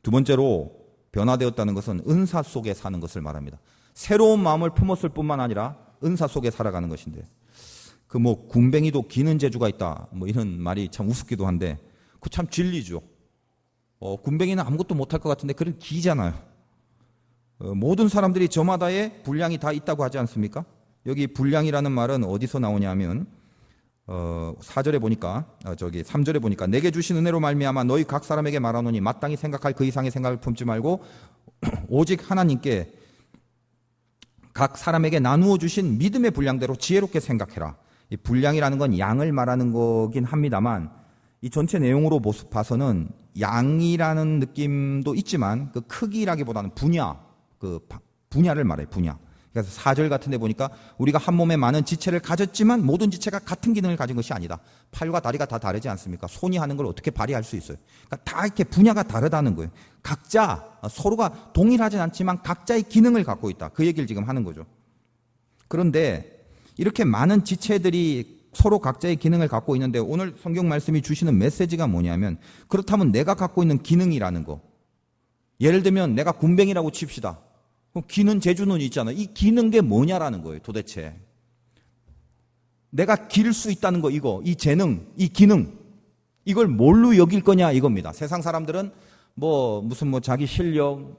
Speaker 1: 두 번째로 변화되었다는 것은 은사 속에 사는 것을 말합니다. 새로운 마음을 품었을 뿐만 아니라 은사 속에 살아가는 것인데, 그 뭐 군뱅이도 기는 재주가 있다 뭐 이런 말이 참 우습기도 한데 그 참 진리죠. 군뱅이는 아무것도 못할 것 같은데 그를 기잖아요. 모든 사람들이 저마다의 분량이 다 있다고 하지 않습니까? 여기 분량이라는 말은 어디서 나오냐면 4절에 보니까 3절에 보니까 내게 주신 은혜로 말미암아 너희 각 사람에게 말하노니 마땅히 생각할 그 이상의 생각을 품지 말고 오직 하나님께 각 사람에게 나누어 주신 믿음의 분량대로 지혜롭게 생각해라. 이 분량이라는 건 양을 말하는 거긴 합니다만 이 전체 내용으로 봐서는 양이라는 느낌도 있지만 그 크기라기보다는 분야를 말해요. 분야. 그래서 4절 같은 데 보니까 우리가 한 몸에 많은 지체를 가졌지만 모든 지체가 같은 기능을 가진 것이 아니다. 팔과 다리가 다 다르지 않습니까? 손이 하는 걸 어떻게 발휘할 수 있어요? 그러니까 다 이렇게 분야가 다르다는 거예요. 각자 서로가 동일하진 않지만 각자의 기능을 갖고 있다. 그 얘기를 지금 하는 거죠. 그런데 이렇게 많은 지체들이 서로 각자의 기능을 갖고 있는데 오늘 성경 말씀이 주시는 메시지가 뭐냐면 그렇다면 내가 갖고 있는 기능이라는 거. 예를 들면 내가 군뱅이라고 칩시다. 그럼 기는 재주는 있잖아요. 이 기는 게 뭐냐라는 거예요, 도대체. 내가 길 수 있다는 거, 이 재능, 이 기능, 이걸 뭘로 여길 거냐 이겁니다. 세상 사람들은 자기 실력,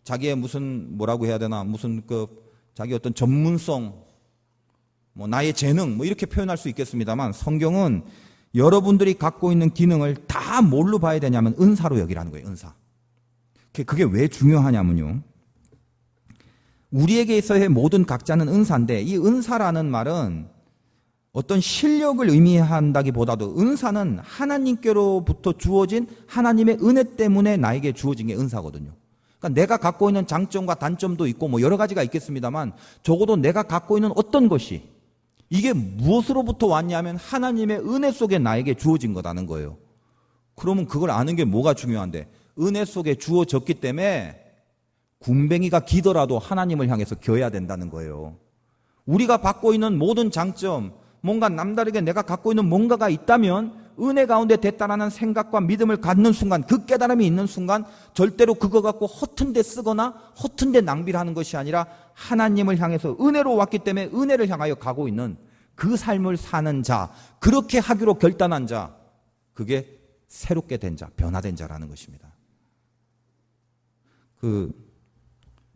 Speaker 1: 자기의 뭐라고 해야 되나, 자기 어떤 전문성, 나의 재능, 이렇게 표현할 수 있겠습니다만 성경은 여러분들이 갖고 있는 기능을 다 뭘로 봐야 되냐면 은사로 여기라는 거예요, 은사. 그게 왜 중요하냐면요. 우리에게 있어의 모든 각자는 은사인데 이 은사라는 말은 어떤 실력을 의미한다기보다도 은사는 하나님께로부터 주어진 하나님의 은혜 때문에 나에게 주어진 게 은사거든요. 그러니까 내가 갖고 있는 장점과 단점도 있고 여러 가지가 있겠습니다만 적어도 내가 갖고 있는 어떤 것이 이게 무엇으로부터 왔냐면 하나님의 은혜 속에 나에게 주어진 거라는 거예요. 그러면 그걸 아는 게 뭐가 중요한데 은혜 속에 주어졌기 때문에 군뱅이가 기더라도 하나님을 향해서 겨야 된다는 거예요. 우리가 갖고 있는 모든 장점, 뭔가 남다르게 내가 갖고 있는 뭔가가 있다면 은혜 가운데 됐다라는 생각과 믿음을 갖는 순간, 그 깨달음이 있는 순간 절대로 그거 갖고 허튼 데 쓰거나 허튼 데 낭비를 하는 것이 아니라 하나님을 향해서 은혜로 왔기 때문에 은혜를 향하여 가고 있는 그 삶을 사는 자, 그렇게 하기로 결단한 자, 그게 새롭게 된 자, 변화된 자라는 것입니다.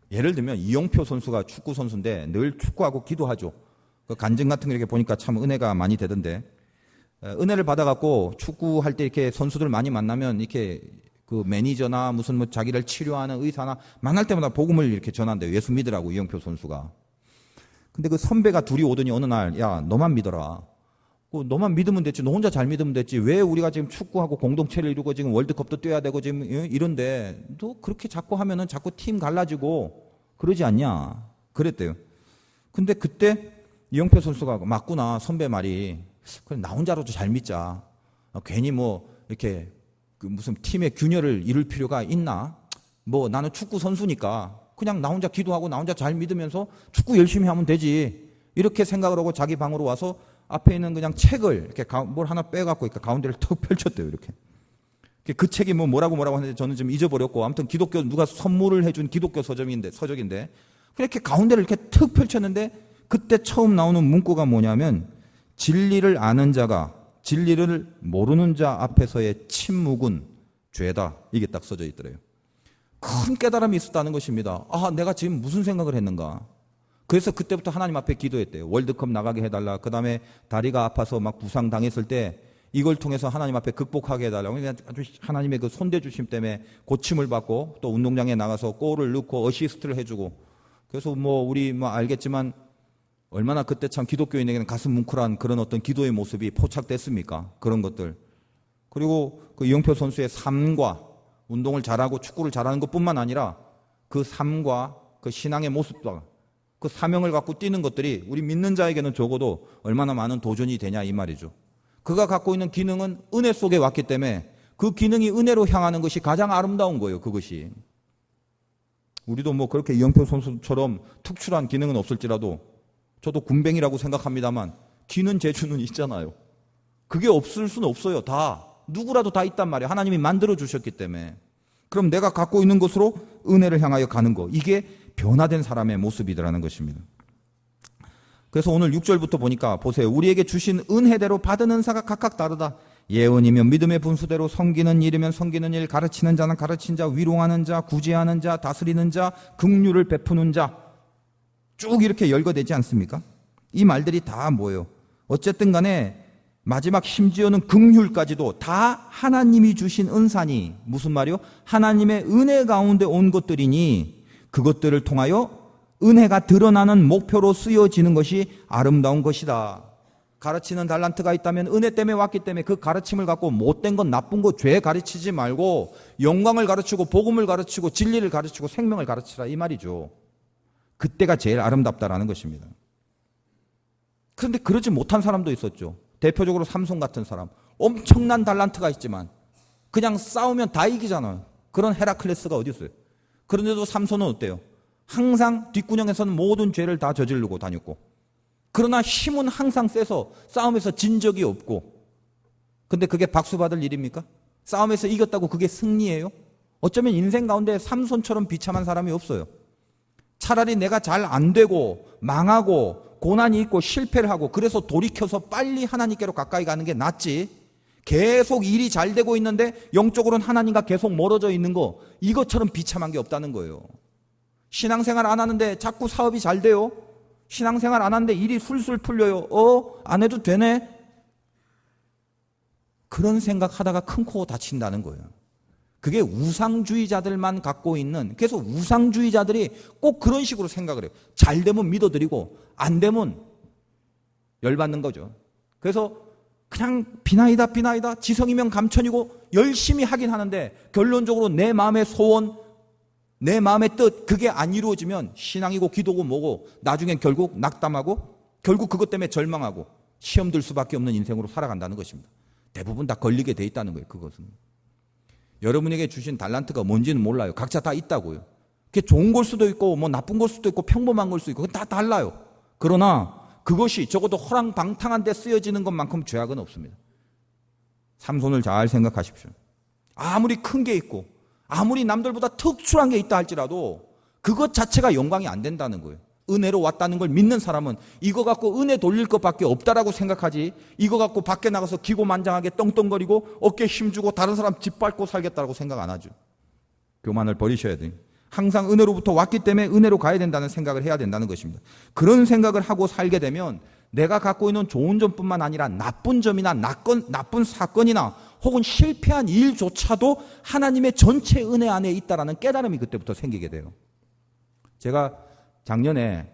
Speaker 1: 예를 들면 이영표 선수가 축구 선수인데 늘 축구하고 기도하죠. 그 간증 같은 거 이렇게 보니까 참 은혜가 많이 되던데 은혜를 받아갖고 축구할 때 이렇게 선수들 많이 만나면 이렇게 그 매니저나 자기를 치료하는 의사나 만날 때마다 복음을 이렇게 전한대요. 예수 믿으라고 이영표 선수가. 근데 그 선배가 둘이 오더니 어느 날 야 너만 믿어라. 너만 믿으면 됐지. 너 혼자 잘 믿으면 됐지. 왜 우리가 지금 축구하고 공동체를 이루고 지금 월드컵도 뛰어야 되고 지금 이런데 너 그렇게 자꾸 하면은 자꾸 팀 갈라지고 그러지 않냐. 그랬대요. 근데 그때 이영표 선수가 맞구나. 선배 말이. 그래 나 혼자라도 잘 믿자. 괜히 이렇게 무슨 팀의 균열을 이룰 필요가 있나? 나는 축구 선수니까 그냥 나 혼자 기도하고 나 혼자 잘 믿으면서 축구 열심히 하면 되지. 이렇게 생각을 하고 자기 방으로 와서 앞에 있는 그냥 책을 이렇게 뭘 하나 빼갖고 이렇게 가운데를 턱 펼쳤대요. 이렇게. 그 책이 뭐라고 하는데 저는 좀 잊어버렸고 아무튼 기독교 누가 선물을 해준 기독교 서적인데 그렇게 가운데를 이렇게 턱 펼쳤는데 그때 처음 나오는 문구가 뭐냐면 진리를 아는 자가 진리를 모르는 자 앞에서의 침묵은 죄다. 이게 딱 써져 있더래요. 큰 깨달음이 있었다는 것입니다. 내가 지금 무슨 생각을 했는가. 그래서 그때부터 하나님 앞에 기도했대요. 월드컵 나가게 해달라. 그 다음에 다리가 아파서 막 부상당했을 때 이걸 통해서 하나님 앞에 극복하게 해달라고. 하나님의 그 손대주심 때문에 고침을 받고 또 운동장에 나가서 골을 넣고 어시스트를 해주고. 그래서 우리 알겠지만 얼마나 그때 참 기독교인에게는 가슴 뭉클한 그런 어떤 기도의 모습이 포착됐습니까? 그런 것들. 그리고 그 이영표 선수의 삶과 운동을 잘하고 축구를 잘하는 것뿐만 아니라 그 삶과 그 신앙의 모습과 그 사명을 갖고 뛰는 것들이 우리 믿는 자에게는 적어도 얼마나 많은 도전이 되냐 이 말이죠. 그가 갖고 있는 기능은 은혜 속에 왔기 때문에 그 기능이 은혜로 향하는 것이 가장 아름다운 거예요. 그것이. 우리도 그렇게 이영표 선수처럼 특출한 기능은 없을지라도 저도 군뱅이라고 생각합니다만 기는 재주는 있잖아요. 그게 없을 수는 없어요. 다 누구라도 다 있단 말이에요. 하나님이 만들어 주셨기 때문에. 그럼 내가 갖고 있는 것으로 은혜를 향하여 가는 거, 이게 변화된 사람의 모습이라는 것입니다. 그래서 오늘 6절부터 보니까 보세요. 우리에게 주신 은혜대로 받은 은사가 각각 다르다. 예언이면 믿음의 분수대로, 섬기는 일이면 섬기는 일, 가르치는 자는 가르친 자, 위로하는 자, 구제하는 자, 다스리는 자, 긍휼을 베푸는 자, 쭉 이렇게 열거되지 않습니까? 이 말들이 다 뭐예요? 어쨌든 간에 마지막 심지어는 긍휼까지도 다 하나님이 주신 은사니, 무슨 말이요? 하나님의 은혜 가운데 온 것들이니 그것들을 통하여 은혜가 드러나는 목표로 쓰여지는 것이 아름다운 것이다. 가르치는 달란트가 있다면 은혜 때문에 왔기 때문에 그 가르침을 갖고 못된 건, 나쁜 거, 죄 가르치지 말고 영광을 가르치고 복음을 가르치고 진리를 가르치고 생명을 가르치라, 이 말이죠. 그때가 제일 아름답다라는 것입니다. 그런데 그러지 못한 사람도 있었죠. 대표적으로 삼손 같은 사람, 엄청난 달란트가 있지만 그냥 싸우면 다 이기잖아요. 그런 헤라클레스가 어디 있어요? 그런데도 삼손은 어때요? 항상 뒷구녕에서는 모든 죄를 다 저지르고 다녔고, 그러나 힘은 항상 세서 싸움에서 진 적이 없고. 근데 그게 박수 받을 일입니까? 싸움에서 이겼다고 그게 승리예요? 어쩌면 인생 가운데 삼손처럼 비참한 사람이 없어요. 차라리 내가 잘 안 되고 망하고 고난이 있고 실패를 하고 그래서 돌이켜서 빨리 하나님께로 가까이 가는 게 낫지, 계속 일이 잘 되고 있는데 영적으로는 하나님과 계속 멀어져 있는 거, 이것처럼 비참한 게 없다는 거예요. 신앙생활 안 하는데 자꾸 사업이 잘 돼요. 신앙생활 안 하는데 일이 술술 풀려요. 안 해도 되네. 그런 생각하다가 큰 코 다친다는 거예요. 그게 우상주의자들만 갖고 있는, 그래서 우상주의자들이 꼭 그런 식으로 생각을 해요. 잘 되면 믿어드리고 안 되면 열받는 거죠. 그래서 그냥 비나이다 지성이면 감천이고 열심히 하긴 하는데 결론적으로 내 마음의 소원, 내 마음의 뜻, 그게 안 이루어지면 신앙이고 기도고 뭐고 나중엔 결국 낙담하고 결국 그것 때문에 절망하고 시험 들 수밖에 없는 인생으로 살아간다는 것입니다. 대부분 다 걸리게 돼 있다는 거예요. 그것은 여러분에게 주신 달란트가 뭔지는 몰라요. 각자 다 있다고요. 그게 좋은 걸 수도 있고 뭐 나쁜 걸 수도 있고 평범한 걸 수도 있고 다 달라요. 그러나 그것이 적어도 허랑방탕한 데 쓰여지는 것만큼 죄악은 없습니다. 삼손을 잘 생각하십시오. 아무리 큰 게 있고 아무리 남들보다 특출한 게 있다 할지라도 그것 자체가 영광이 안 된다는 거예요. 은혜로 왔다는 걸 믿는 사람은 이거 갖고 은혜 돌릴 것밖에 없다라고 생각하지, 이거 갖고 밖에 나가서 기고만장하게 떵떵거리고 어깨에 힘주고 다른 사람 짓밟고 살겠다고 생각 안 하죠. 교만을 버리셔야 돼요. 항상 은혜로부터 왔기 때문에 은혜로 가야 된다는 생각을 해야 된다는 것입니다. 그런 생각을 하고 살게 되면 내가 갖고 있는 좋은 점뿐만 아니라 나쁜 점이나 나쁜 사건이나 혹은 실패한 일조차도 하나님의 전체 은혜 안에 있다라는 깨달음이 그때부터 생기게 돼요. 제가 작년에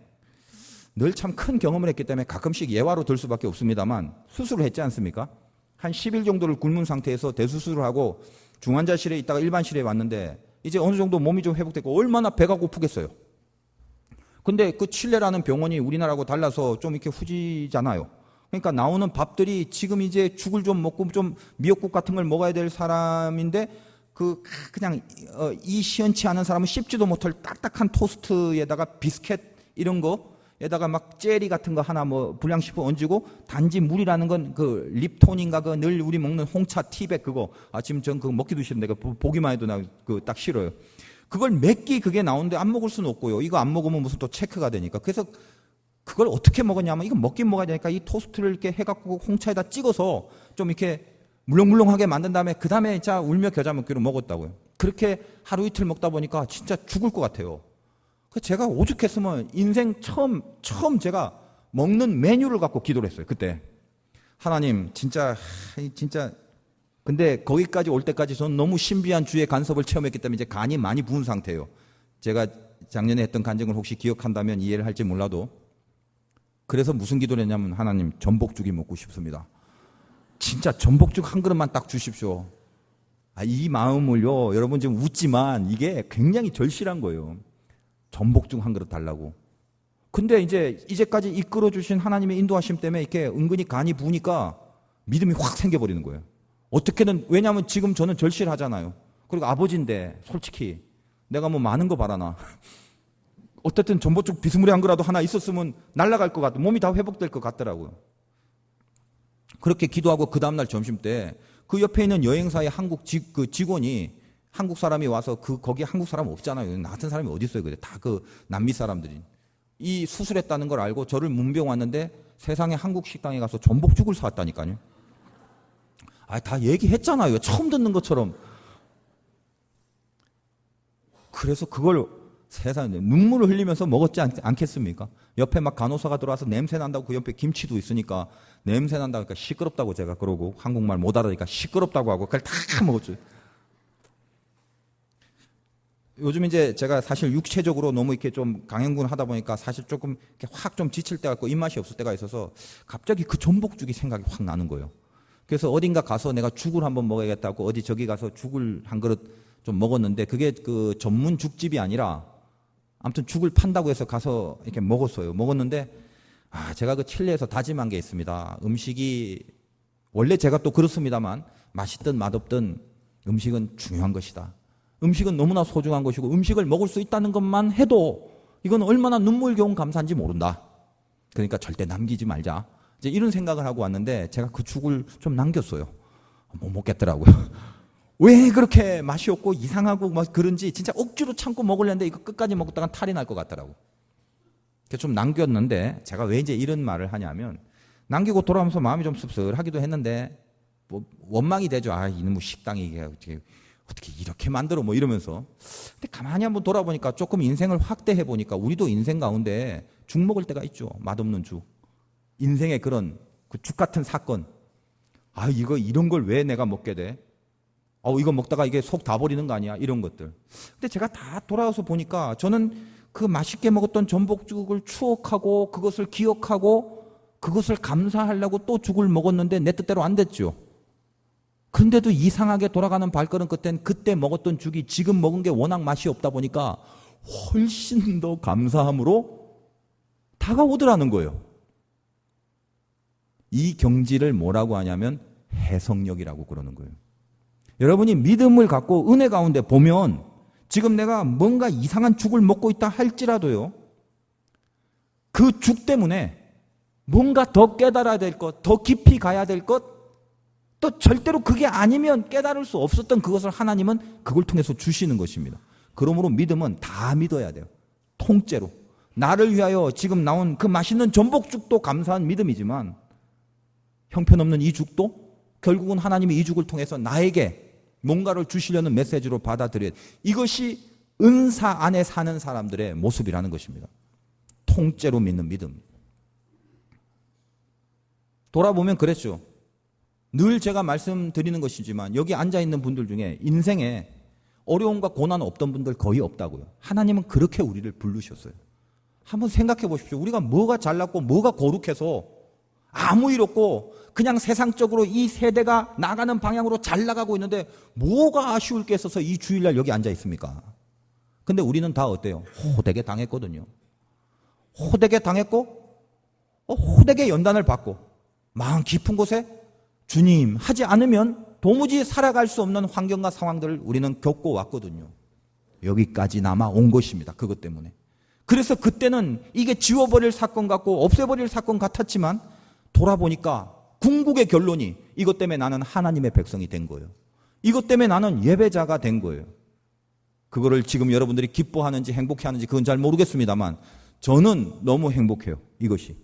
Speaker 1: 늘 참 큰 경험을 했기 때문에 가끔씩 예화로 들 수밖에 없습니다만 수술을 했지 않습니까? 한 10일 정도를 굶은 상태에서 대수술을 하고 중환자실에 있다가 일반실에 왔는데 이제 어느 정도 몸이 좀 회복됐고 얼마나 배가 고프겠어요. 근데 그 칠레라는 병원이 우리나라하고 달라서 좀 이렇게 후지잖아요. 그러니까 나오는 밥들이 지금 이제 죽을 좀 먹고 좀 미역국 같은 걸 먹어야 될 사람인데 그냥 이 시원치 않은 사람은 씹지도 못할 딱딱한 토스트에다가 비스켓 이런 거에다가 막 젤리 같은 거 하나 뭐 불량식품 얹고 단지 물이라는 건 그 립톤인가 그 늘 우리 먹는 홍차 티백 그거 지금 전 그거 먹기도 싫은데 그 보기만 해도 나 그 딱 싫어요. 그걸 몇 끼 그게 나오는데 안 먹을 수는 없고요. 이거 안 먹으면 무슨 또 체크가 되니까. 그래서 그걸 어떻게 먹었냐면 이거 먹긴 먹어야 되니까 이 토스트를 이렇게 해갖고 홍차에다 찍어서 좀 이렇게 물렁물렁하게 만든 다음에 그 다음에 진짜 울며 겨자 먹기로 먹었다고요. 그렇게 하루 이틀 먹다 보니까 진짜 죽을 것 같아요. 제가 오죽했으면 인생 처음 제가 먹는 메뉴를 갖고 기도를 했어요. 그때 하나님 진짜 근데 거기까지 올 때까지 저는 너무 신비한 주의 간섭을 체험했기 때문에 이제 간이 많이 부은 상태예요. 제가 작년에 했던 간증을 혹시 기억한다면 이해를 할지 몰라도 그래서 무슨 기도를 했냐면 하나님 전복죽이 먹고 싶습니다. 진짜 전복죽 한 그릇만 딱 주십시오. 이 마음을요, 여러분 지금 웃지만 이게 굉장히 절실한 거예요. 전복죽 한 그릇 달라고. 근데 이제까지 이끌어 주신 하나님의 인도하심 때문에 이렇게 은근히 간이 부으니까 믿음이 확 생겨버리는 거예요. 어떻게든, 왜냐하면 지금 저는 절실하잖아요. 그리고 아버지인데 솔직히 내가 뭐 많은 거 바라나. 어쨌든 전복죽 비스무리한 거라도 하나 있었으면 날아갈 것 같아. 몸이 다 회복될 것 같더라고요. 그렇게 기도하고 그 다음날 점심 때 그 옆에 있는 여행사의 그 직원이 한국 사람이 와서 거기 한국 사람 없잖아요. 나 같은 사람이 어디 있어요. 다 그 남미 사람들이. 이 수술했다는 걸 알고 저를 문병 왔는데 세상에 한국 식당에 가서 전복죽을 사왔다니까요. 다 얘기했잖아요. 처음 듣는 것처럼. 그래서 그걸 세상에 눈물을 흘리면서 먹었지 않겠습니까? 옆에 막 간호사가 들어와서 냄새 난다고 그 옆에 김치도 있으니까 냄새 난다고 하니까 시끄럽다고 제가 그러고 한국말 못 알아니까 시끄럽다고 하고 그걸 다 먹었죠. 요즘 이제 제가 사실 육체적으로 너무 이렇게 좀 강행군 하다 보니까 사실 조금 이렇게 확 좀 지칠 때가 있고 입맛이 없을 때가 있어서 갑자기 그 전복죽이 생각이 확 나는 거예요. 그래서 어딘가 가서 내가 죽을 한번 먹어야겠다고 어디 저기 가서 죽을 한 그릇 좀 먹었는데 그게 그 전문 죽집이 아니라 아무튼 죽을 판다고 해서 가서 이렇게 먹었어요. 먹었는데 제가 그 칠레에서 다짐한 게 있습니다. 음식이 원래 제가 또 그렇습니다만 맛있든 맛없든 음식은 중요한 것이다. 음식은 너무나 소중한 것이고 음식을 먹을 수 있다는 것만 해도 이건 얼마나 눈물겨운 감사인지 모른다. 그러니까 절대 남기지 말자. 이제 이런 생각을 하고 왔는데 제가 그 죽을 좀 남겼어요. 못 먹겠더라고요. 왜 그렇게 맛이 없고 이상하고 막 그런지 진짜 억지로 참고 먹으려는데 이거 끝까지 먹다가 탈이 날 것 같더라고. 그래서 좀 남겼는데 제가 왜 이제 이런 말을 하냐면 남기고 돌아오면서 마음이 좀 씁쓸하기도 했는데 뭐 원망이 되죠. 이놈의 식당이 이게 어떻게 이렇게 만들어 뭐 이러면서. 근데 가만히 한번 돌아보니까 조금 인생을 확대해 보니까 우리도 인생 가운데 죽 먹을 때가 있죠. 맛없는 죽. 인생의 그런 그 죽 같은 사건. 이런 걸 왜 내가 먹게 돼? 이거 먹다가 이게 속 다 버리는 거 아니야? 이런 것들. 근데 제가 다 돌아와서 보니까 저는 그 맛있게 먹었던 전복죽을 추억하고 그것을 기억하고 그것을 감사하려고 또 죽을 먹었는데 내 뜻대로 안 됐죠. 근데도 이상하게 돌아가는 발걸음 끝엔 그때 먹었던 죽이 지금 먹은 게 워낙 맛이 없다 보니까 훨씬 더 감사함으로 다가오더라는 거예요. 이 경지를 뭐라고 하냐면 해석력이라고 그러는 거예요. 여러분이 믿음을 갖고 은혜 가운데 보면 지금 내가 뭔가 이상한 죽을 먹고 있다 할지라도요. 그 죽 때문에 뭔가 더 깨달아야 될 것, 더 깊이 가야 될 것, 또 절대로 그게 아니면 깨달을 수 없었던 그것을 하나님은 그걸 통해서 주시는 것입니다. 그러므로 믿음은 다 믿어야 돼요. 통째로. 나를 위하여 지금 나온 그 맛있는 전복죽도 감사한 믿음이지만 형편없는 이 죽도 결국은 하나님이 이 죽을 통해서 나에게 뭔가를 주시려는 메시지로 받아들여야 돼. 이것이 은사 안에 사는 사람들의 모습이라는 것입니다. 통째로 믿는 믿음. 돌아보면 그랬죠. 늘 제가 말씀드리는 것이지만 여기 앉아있는 분들 중에 인생에 어려움과 고난 없던 분들 거의 없다고요. 하나님은 그렇게 우리를 부르셨어요. 한번 생각해 보십시오. 우리가 뭐가 잘났고 뭐가 거룩해서 아무 일 없고 그냥 세상적으로 이 세대가 나가는 방향으로 잘 나가고 있는데 뭐가 아쉬울 게 있어서 이 주일날 여기 앉아 있습니까? 근데 우리는 다 어때요? 호되게 당했거든요. 호되게 당했고 호되게 연단을 받고 마음 깊은 곳에 주님 하지 않으면 도무지 살아갈 수 없는 환경과 상황들을 우리는 겪고 왔거든요. 여기까지 남아 온 것입니다. 그것 때문에. 그래서 그때는 이게 지워버릴 사건 같고 없애버릴 사건 같았지만 돌아보니까 궁극의 결론이 이것 때문에 나는 하나님의 백성이 된 거예요. 이것 때문에 나는 예배자가 된 거예요. 그거를 지금 여러분들이 기뻐하는지 행복해하는지 그건 잘 모르겠습니다만 저는 너무 행복해요. 이것이.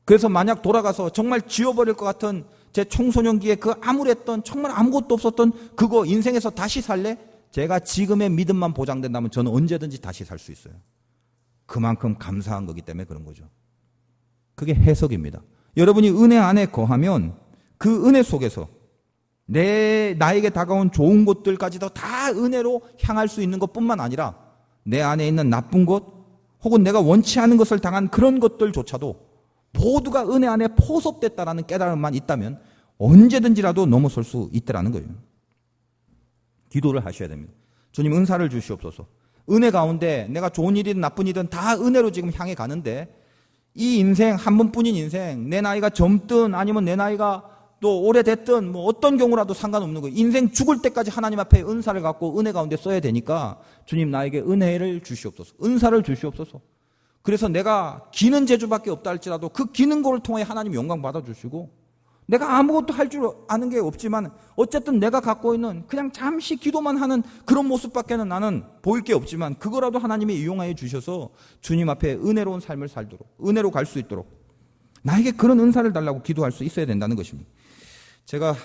Speaker 1: 그래서 만약 돌아가서 정말 지워버릴 것 같은 제 청소년기에 그 암울했던 정말 아무것도 없었던 그거 인생에서 다시 살래? 제가 지금의 믿음만 보장된다면 저는 언제든지 다시 살 수 있어요. 그만큼 감사한 거기 때문에 그런 거죠. 그게 해석입니다. 여러분이 은혜 안에 거하면 그 은혜 속에서 나에게 다가온 좋은 것들까지도 다 은혜로 향할 수 있는 것뿐만 아니라 내 안에 있는 나쁜 것 혹은 내가 원치 않은 것을 당한 그런 것들조차도 모두가 은혜 안에 포섭됐다라는 깨달음만 있다면 언제든지라도 넘어설 수 있다라는 거예요. 기도를 하셔야 됩니다. 주님 은사를 주시옵소서. 은혜 가운데 내가 좋은 일이든 나쁜 일이든 다 은혜로 지금 향해 가는데 이 인생 한 번뿐인 인생 내 나이가 젊든 아니면 내 나이가 또 오래됐든 뭐 어떤 경우라도 상관없는 거예요. 인생 죽을 때까지 하나님 앞에 은사를 갖고 은혜 가운데 써야 되니까 주님 나에게 은혜를 주시옵소서. 은사를 주시옵소서. 그래서 내가 기는 재주밖에 없다 할지라도 그 기는 거를 통해 하나님 영광 받아주시고 내가 아무것도 할 줄 아는 게 없지만 어쨌든 내가 갖고 있는 그냥 잠시 기도만 하는 그런 모습밖에는 나는 보일 게 없지만 그거라도 하나님이 이용하여 주셔서 주님 앞에 은혜로운 삶을 살도록 은혜로 갈 수 있도록 나에게 그런 은사를 달라고 기도할 수 있어야 된다는 것입니다. 제가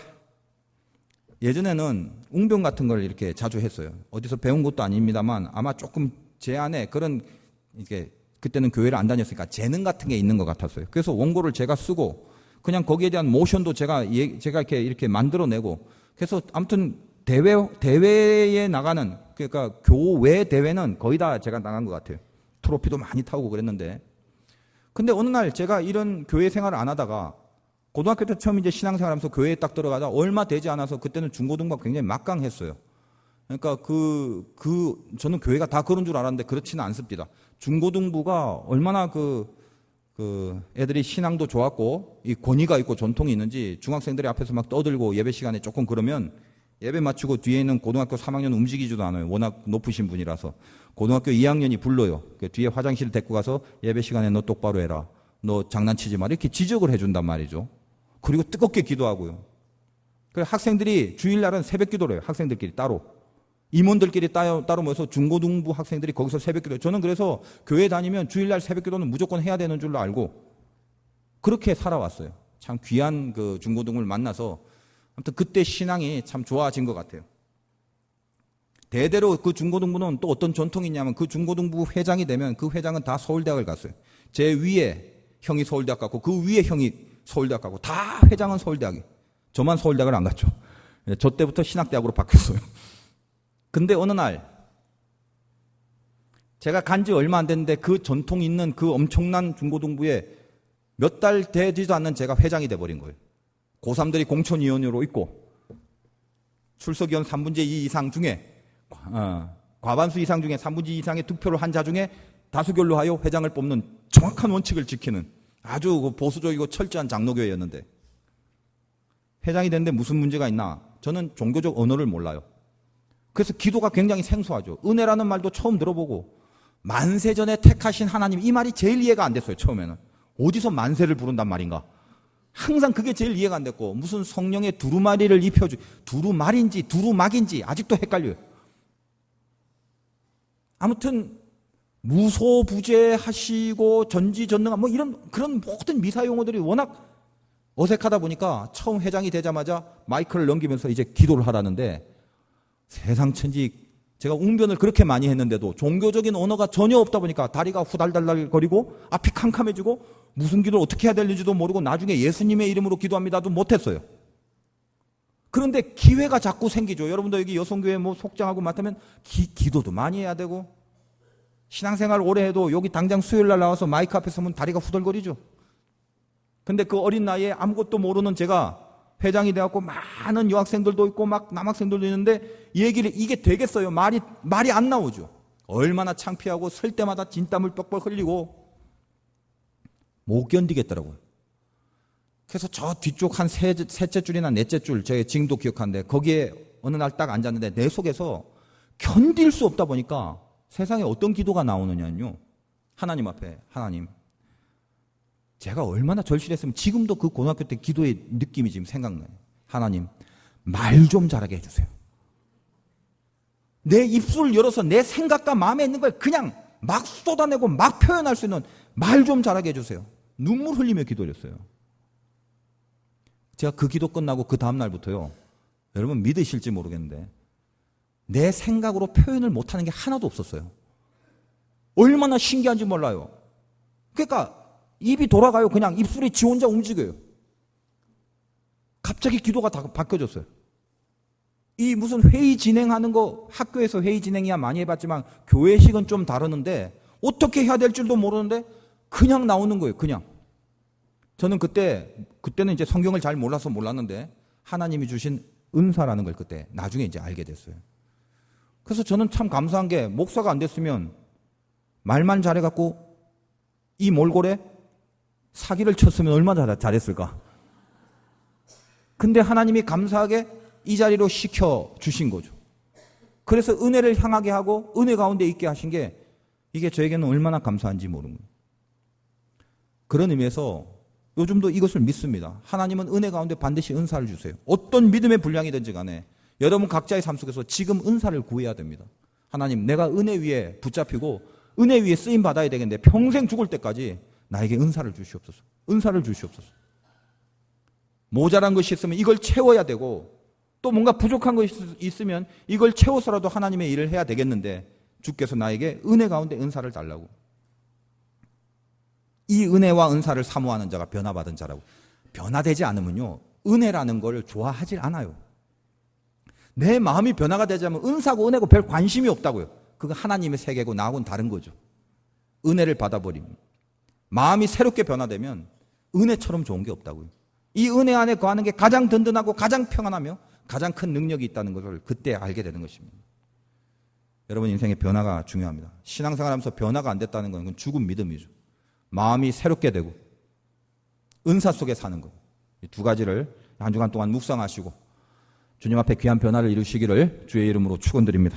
Speaker 1: 예전에는 웅변 같은 걸 이렇게 자주 했어요. 어디서 배운 것도 아닙니다만 아마 조금 제 안에 그런 이게 그때는 교회를 안 다녔으니까 재능 같은 게 있는 것 같았어요. 그래서 원고를 제가 쓰고 그냥 거기에 대한 모션도 제가 이렇게 만들어내고 그래서 아무튼 대회에 나가는 그러니까 교회 대회는 거의 다 제가 나간 것 같아요. 트로피도 많이 타고 그랬는데 근데 어느 날 제가 이런 교회 생활을 안 하다가 고등학교 때 처음 이제 신앙생활하면서 교회에 딱 들어가다 얼마 되지 않아서 그때는 중고등부가 굉장히 막강했어요. 그러니까 저는 교회가 다 그런 줄 알았는데 그렇지는 않습니다. 중고등부가 얼마나 애들이 신앙도 좋았고 이 권위가 있고 전통이 있는지 중학생들이 앞에서 막 떠들고 예배 시간에 조금 그러면 예배 마치고 뒤에 있는 고등학교 3학년 움직이지도 않아요. 워낙 높으신 분이라서. 고등학교 2학년이 불러요. 그 뒤에 화장실 데리고 가서 예배 시간에 너 똑바로 해라. 너 장난치지 마. 이렇게 지적을 해준단 말이죠. 그리고 뜨겁게 기도하고요. 그래서 학생들이 주일날은 새벽 기도를 해요. 학생들끼리 따로. 임원들끼리 따로 모여서 중고등부 학생들이 거기서 새벽 기도해요. 저는 그래서 교회 다니면 주일날 새벽 기도는 무조건 해야 되는 줄로 알고 그렇게 살아왔어요. 참 귀한 그 중고등부를 만나서 아무튼 그때 신앙이 참 좋아진 것 같아요. 대대로 그 중고등부는 또 어떤 전통이 있냐면 그 중고등부 회장이 되면 그 회장은 다 서울대학을 갔어요. 제 위에 형이 서울대학 갔고 그 위에 형이 서울대학 갔고 다 회장은 서울대학이에요. 저만 서울대학을 안 갔죠. 저 때부터 신학대학으로 바뀌었어요. 근데 어느 날 제가 간지 얼마 안 됐는데 그 전통 있는 그 엄청난 중고등부에 몇 달 되지도 않는 제가 회장이 돼버린 거예요. 고3들이 공천위원으로 있고 출석위원 3분의 2 이상 중에 과반수 이상 중에 3분의 2 이상의 득표를 한 자 중에 다수결로 하여 회장을 뽑는 정확한 원칙을 지키는 아주 보수적이고 철저한 장로교회였는데 회장이 됐는데 무슨 문제가 있나? 저는 종교적 언어를 몰라요. 그래서 기도가 굉장히 생소하죠. 은혜라는 말도 처음 들어보고 만세전에 택하신 하나님 이 말이 제일 이해가 안 됐어요. 처음에는. 어디서 만세를 부른단 말인가? 항상 그게 제일 이해가 안 됐고 무슨 성령의 두루마리를 두루말인지 두루막인지 아직도 헷갈려요. 아무튼 무소부재하시고 전지전능한 뭐 이런 그런 모든 미사 용어들이 워낙 어색하다 보니까 처음 회장이 되자마자 마이크를 넘기면서 이제 기도를 하라는데 세상 천지 제가 웅변을 그렇게 많이 했는데도 종교적인 언어가 전혀 없다 보니까 다리가 후달달달거리고 앞이 캄캄해지고 무슨 기도를 어떻게 해야 되는지도 모르고 나중에 예수님의 이름으로 기도합니다도 못했어요. 그런데 기회가 자꾸 생기죠. 여러분도 여기 여성교회 뭐 속장하고 맡으면 기도도 많이 해야 되고 신앙생활 오래 해도 여기 당장 수요일날 나와서 마이크 앞에 서면 다리가 후덜거리죠. 근데 그 어린 나이에 아무것도 모르는 제가 회장이 돼갖고 많은 여학생들도 있고 막 남학생들도 있는데 얘기를 이게 되겠어요. 말이 안 나오죠. 얼마나 창피하고 설 때마다 진땀을 뻑뻑 흘리고 못 견디겠더라고요. 그래서 저 뒤쪽 한 셋째 줄이나 넷째 줄 제가 지금도 기억하는데 거기에 어느 날 딱 앉았는데 내 속에서 견딜 수 없다 보니까 세상에 어떤 기도가 나오느냐요. 하나님 앞에 하나님 제가 얼마나 절실했으면 지금도 그 고등학교 때 기도의 느낌이 지금 생각나요. 하나님 말 좀 잘하게 해주세요. 내 입술을 열어서 내 생각과 마음에 있는 걸 그냥 막 쏟아내고 막 표현할 수 있는 말 좀 잘하게 해주세요. 눈물 흘리며 기도했어요. 제가 그 기도 끝나고 그 다음날부터요. 여러분 믿으실지 모르겠는데 내 생각으로 표현을 못하는 게 하나도 없었어요. 얼마나 신기한지 몰라요. 그러니까 입이 돌아가요. 그냥 입술이 지 혼자 움직여요. 갑자기 기도가 다 바뀌어졌어요. 이 무슨 회의 진행하는 거 학교에서 회의 진행이야 많이 해봤지만 교회식은 좀 다르는데 어떻게 해야 될 줄도 모르는데 그냥 나오는 거예요. 그냥. 저는 그때는 이제 성경을 잘 몰라서 몰랐는데 하나님이 주신 은사라는 걸 그때 나중에 이제 알게 됐어요. 그래서 저는 참 감사한 게 목사가 안 됐으면 말만 잘해갖고 이 몰골에 사기를 쳤으면 얼마나 잘했을까. 근데 하나님이 감사하게 이 자리로 시켜주신 거죠. 그래서 은혜를 향하게 하고 은혜 가운데 있게 하신 게 이게 저에게는 얼마나 감사한지 모르는 거예요. 그런 의미에서 요즘도 이것을 믿습니다. 하나님은 은혜 가운데 반드시 은사를 주세요. 어떤 믿음의 분량이든지 간에 여러분 각자의 삶 속에서 지금 은사를 구해야 됩니다. 하나님 내가 은혜 위에 붙잡히고 은혜 위에 쓰임 받아야 되겠는데 평생 죽을 때까지 나에게 은사를 주시옵소서. 은사를 주시옵소서. 모자란 것이 있으면 이걸 채워야 되고 또 뭔가 부족한 것이 있으면 이걸 채워서라도 하나님의 일을 해야 되겠는데 주께서 나에게 은혜 가운데 은사를 달라고. 이 은혜와 은사를 사모하는 자가 변화받은 자라고. 변화되지 않으면요, 은혜라는 걸 좋아하질 않아요. 내 마음이 변화가 되지 않으면 은사고 은혜고 별 관심이 없다고요. 그거 하나님의 세계고 나하고는 다른 거죠. 은혜를 받아버리면. 마음이 새롭게 변화되면 은혜처럼 좋은 게 없다고요. 이 은혜 안에 거하는 게 가장 든든하고 가장 평안하며 가장 큰 능력이 있다는 것을 그때 알게 되는 것입니다. 여러분 인생의 변화가 중요합니다. 신앙생활하면서 변화가 안 됐다는 건 그건 죽은 믿음이죠. 마음이 새롭게 되고 은사 속에 사는 것. 이 두 가지를 한 주간 동안 묵상하시고 주님 앞에 귀한 변화를 이루시기를 주의 이름으로 축원드립니다.